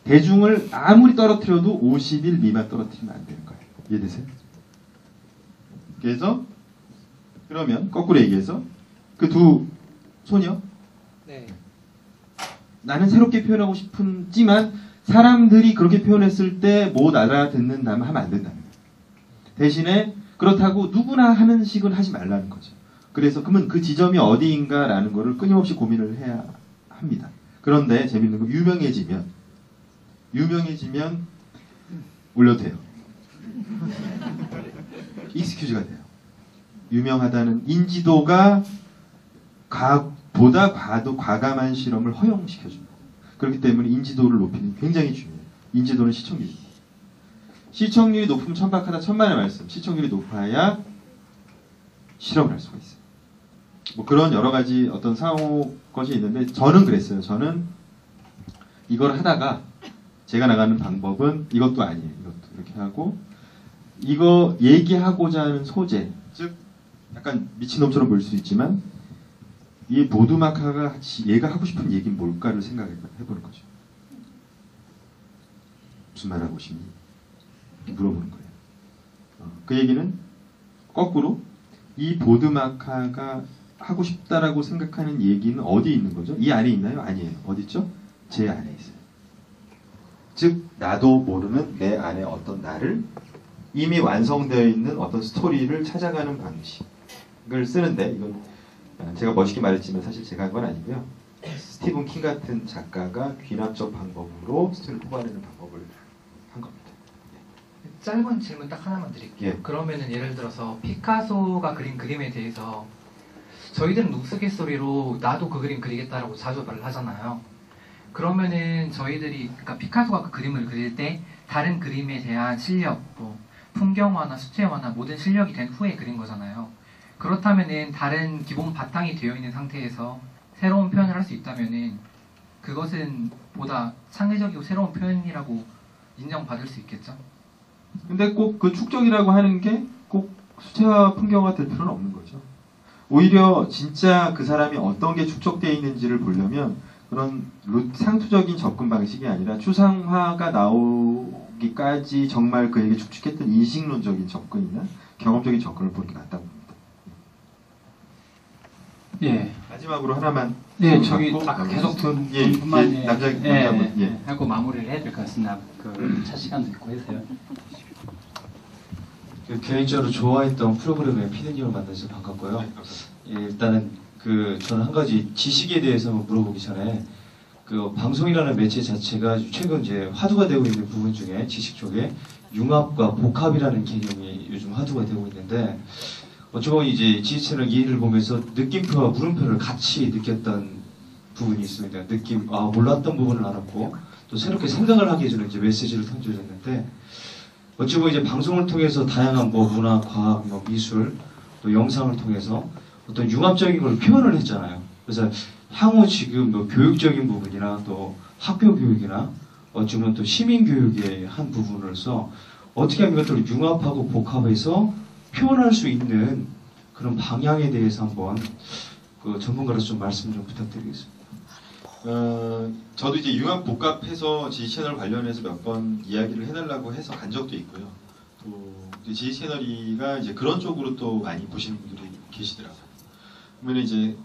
대중을 아무리 떨어뜨려도 51 미만 떨어뜨리면 안 되는 거예요. 이해되세요? 그래서 그러면 거꾸로 얘기해서 그 두 소녀 네. 나는 새롭게 표현하고 싶지만 사람들이 그렇게 표현했을 때 못 알아듣는다면 하면 안 된다는 거예요. 대신에 그렇다고 누구나 하는 식은 하지 말라는 거죠. 그래서 그러면 그 지점이 어디인가라는 거를 끊임없이 고민을 해야 합니다. 그런데 재밌는 건 유명해지면 올려도 돼요. 익스큐즈가 돼요. 유명하다는 인지도가 보다 과감한 실험을 허용시켜줍니다. 그렇기 때문에 인지도를 높이는 게 굉장히 중요해요. 인지도는 시청률입니다. 시청률이 높으면 천박하다 천만의 말씀. 시청률이 높아야 실험을 할 수가 있어요. 뭐 그런 여러 가지 어떤 상호 것이 있는데 저는 그랬어요. 저는 이걸 하다가 제가 나가는 방법은 이것도 아니에요. 이것도 이렇게 하고 이거 얘기하고자 하는 소재, 즉 약간 미친놈처럼 보일 수 있지만 이 보드마카가 얘가 하고 싶은 얘기는 뭘까를 생각해보는 거죠. 무슨 말 하고 싶니? 물어보는 거예요. 그 얘기는 거꾸로 이 보드마카가 하고 싶다라고 생각하는 얘기는 어디 있는 거죠? 이 안에 있나요? 아니에요. 어디 있죠? 제 안에 있어요. 즉 나도 모르는 내 안에 어떤 나를 이미 완성되어 있는 어떤 스토리를 찾아가는 방식을 쓰는데 이건 제가 멋있게 말했지만 사실 제가 한 건 아니고요. 스티븐 킹 같은 작가가 귀납적 방법으로 스토리를 뽑아내는 방법을 한 겁니다. 짧은 질문 딱 하나만 드릴게요. 예. 그러면은 예를 들어서 피카소가 그린 그림에 대해서 저희들은 우스갯소리로 나도 그 그림 그리겠다라고 자주 말을 하잖아요. 그러면은 저희들이 그러니까 피카소가 그 그림을 그릴 때 다른 그림에 대한 실력, 뭐 풍경화나 수채화나 모든 실력이 된 후에 그린 거잖아요. 그렇다면은 다른 기본 바탕이 되어 있는 상태에서 새로운 표현을 할 수 있다면은 그것은 보다 창의적이고 새로운 표현이라고 인정받을 수 있겠죠? 근데 꼭 그 축적이라고 하는 게 꼭 수채화 풍경화 될 필요는 없는 거죠. 오히려 진짜 그 사람이 어떤 게 축적되어 있는지를 보려면 그런 상투적인 접근 방식이 아니라 추상화가 나오기까지 정말 그에게 축적했던 인식론적인 접근이나 경험적인 접근을 보는 게 맞다고 봅니다. 예. 마지막으로 하나만. 네, 저기 받고 아까 계속 든 예, 분만 예, 남자분, 예. 하고 마무리를 해야 될 것 같습니다. 차 시간도 있고 해서요. 개인적으로 좋아했던 프로그램의 피디님을 만나서 반갑고요. 예, 일단은 저는 한 가지 지식에 대해서 물어보기 전에 방송이라는 매체 자체가 최근 이제 화두가 되고 있는 부분 중에 지식 쪽에 융합과 복합이라는 개념이 요즘 화두가 되고 있는데 어쩌면 이제 지지채널 2를 보면서 느낌표와 물음표를 같이 느꼈던 부분이 있습니다. 몰랐던 부분을 알았고 또 새롭게 생각을 하게 해주는 이제 메시지를 던져줬는데 어찌 보면 이제 방송을 통해서 다양한 문화, 과학, 미술 또 영상을 통해서 어떤 융합적인 걸 표현을 했잖아요. 그래서 향후 지금 교육적인 부분이나 또 학교 교육이나 어찌 보면 또 시민 교육의 한 부분으로서 어떻게 하면 이것들을 융합하고 복합해서 표현할 수 있는 그런 방향에 대해서 한번 전문가로서 좀 말씀 좀 부탁드리겠습니다. 저도 이제 융합 복합해서 지지채널 관련해서 몇 번 이야기를 해달라고 해서 간 적도 있고요. 또 지지채널이가 이제 그런 쪽으로 또 많이 보시는 분들이 계시더라고요. 그러면 이제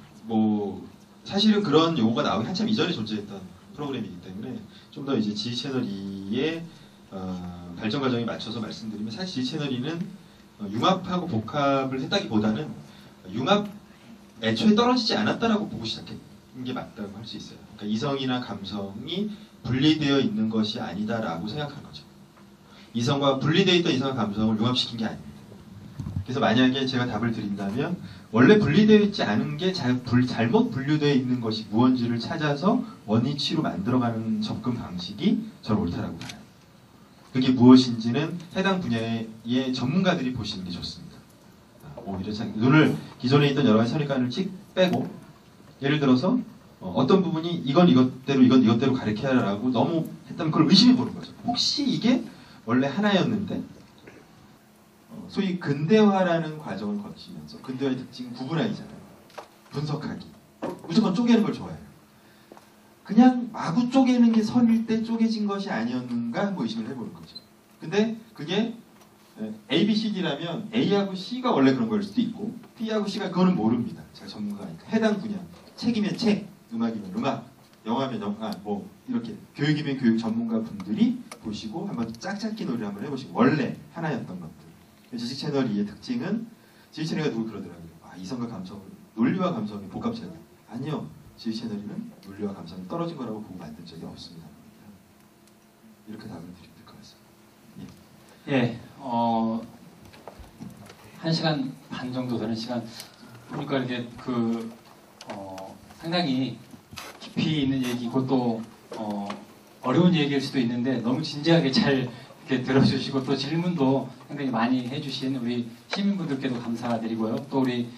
사실은 그런 용어가 나오기 한참 이전에 존재했던 프로그램이기 때문에 좀 더 이제 지지채널2의 발전 과정에 맞춰서 말씀드리면 사실 지지채널2는 융합하고 복합을 했다기보다는 애초에 떨어지지 않았다라고 보고 시작했던 게 맞다고 할 수 있어요. 그러니까 이성이나 감성이 분리되어 있는 것이 아니다라고 생각한 거죠. 이성과 분리되어 있던 이성과 감성을 융합시킨 게 아닙니다. 그래서 만약에 제가 답을 드린다면 원래 분리되어 있지 않은 게 잘못 분류되어 있는 것이 무언지를 찾아서 원위치로 만들어가는 접근 방식이 저는 옳다라고 봐요. 그게 무엇인지는 해당 분야의 전문가들이 보시는 게 좋습니다. 오히려 눈을 기존에 있던 여러 가지 선입관을 빼고 예를 들어서 어떤 부분이 이건 이것대로 이건 이것대로 가르쳐야라고 너무 했다면 그걸 의심해 보는 거죠. 혹시 이게 원래 하나였는데 소위 근대화라는 과정을 거치면서 근대화의 특징은 구분하기잖아요. 분석하기. 무조건 쪼개는 걸 좋아해요. 그냥 마구 쪼개는 게 선일 때 쪼개진 것이 아니었는가 하고 의심을 해보는 거죠. 근데 그게 A, B, C, D라면 A하고 C가 원래 그런 걸 수도 있고 B하고 C가 그거는 모릅니다. 제가 전문가니까. 해당 분야. 책이면 책, 음악이면 음악, 영화면 영화, 이렇게 교육이면 교육 전문가 분들이 보시고 한번 짝짝기 놀이를 한번 해보시고 원래 하나였던 것들. 지식채널2의 특징은 지식채널이가 누구 그러더라고요. 이성과 감성, 논리와 감성이 복합체다. 아니요. 지식채널이는 논리와 감성이 떨어진 거라고 보고 만든 적이 없습니다. 이렇게 답을 드릴 것 같습니다. 예, 1시간 반 정도 되는 시간 보니까 이렇게 상당히 깊이 있는 얘기고 또 어려운 얘기일 수도 있는데 너무 진지하게 잘 이렇게 들어주시고 또 질문도 상당히 많이 해주신 우리 시민분들께도 감사드리고요. 또 우리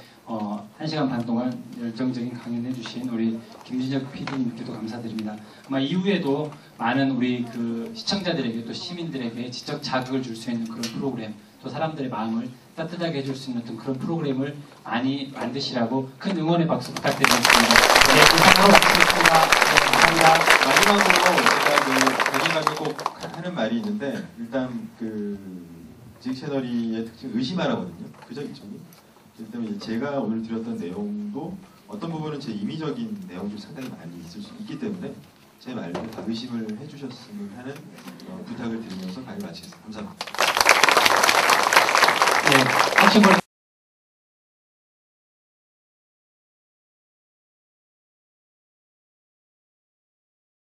1시간 반 동안 열정적인 강연해 주신 우리 김진혁 PD님께도 감사드립니다. 아마 이후에도 많은 우리 시청자들에게 또 시민들에게 지적 자극을 줄 수 있는 그런 프로그램 또 사람들의 마음을 따뜻하게 해줄 수 있는 어떤 그런 프로그램을 많이 만드시라고 큰 응원의 박수 부탁드리겠습니다. 네, 이상으로 마치겠습니다. 네, 감사합니다. 마지막으로 제가 대리감이 꼭 하는 말이 있는데 일단 지식채널의 특징 의심하라거든요. 그죠? 이쪽이. 그렇기 때문에 제가 오늘 드렸던 내용도 어떤 부분은 제 임의적인 내용들이 상당히 많이 있을 수 있기 때문에 제 말을 다 의심을 해주셨으면 하는 부탁을 드리면서 강의 마치겠습니다. 감사합니다. 네,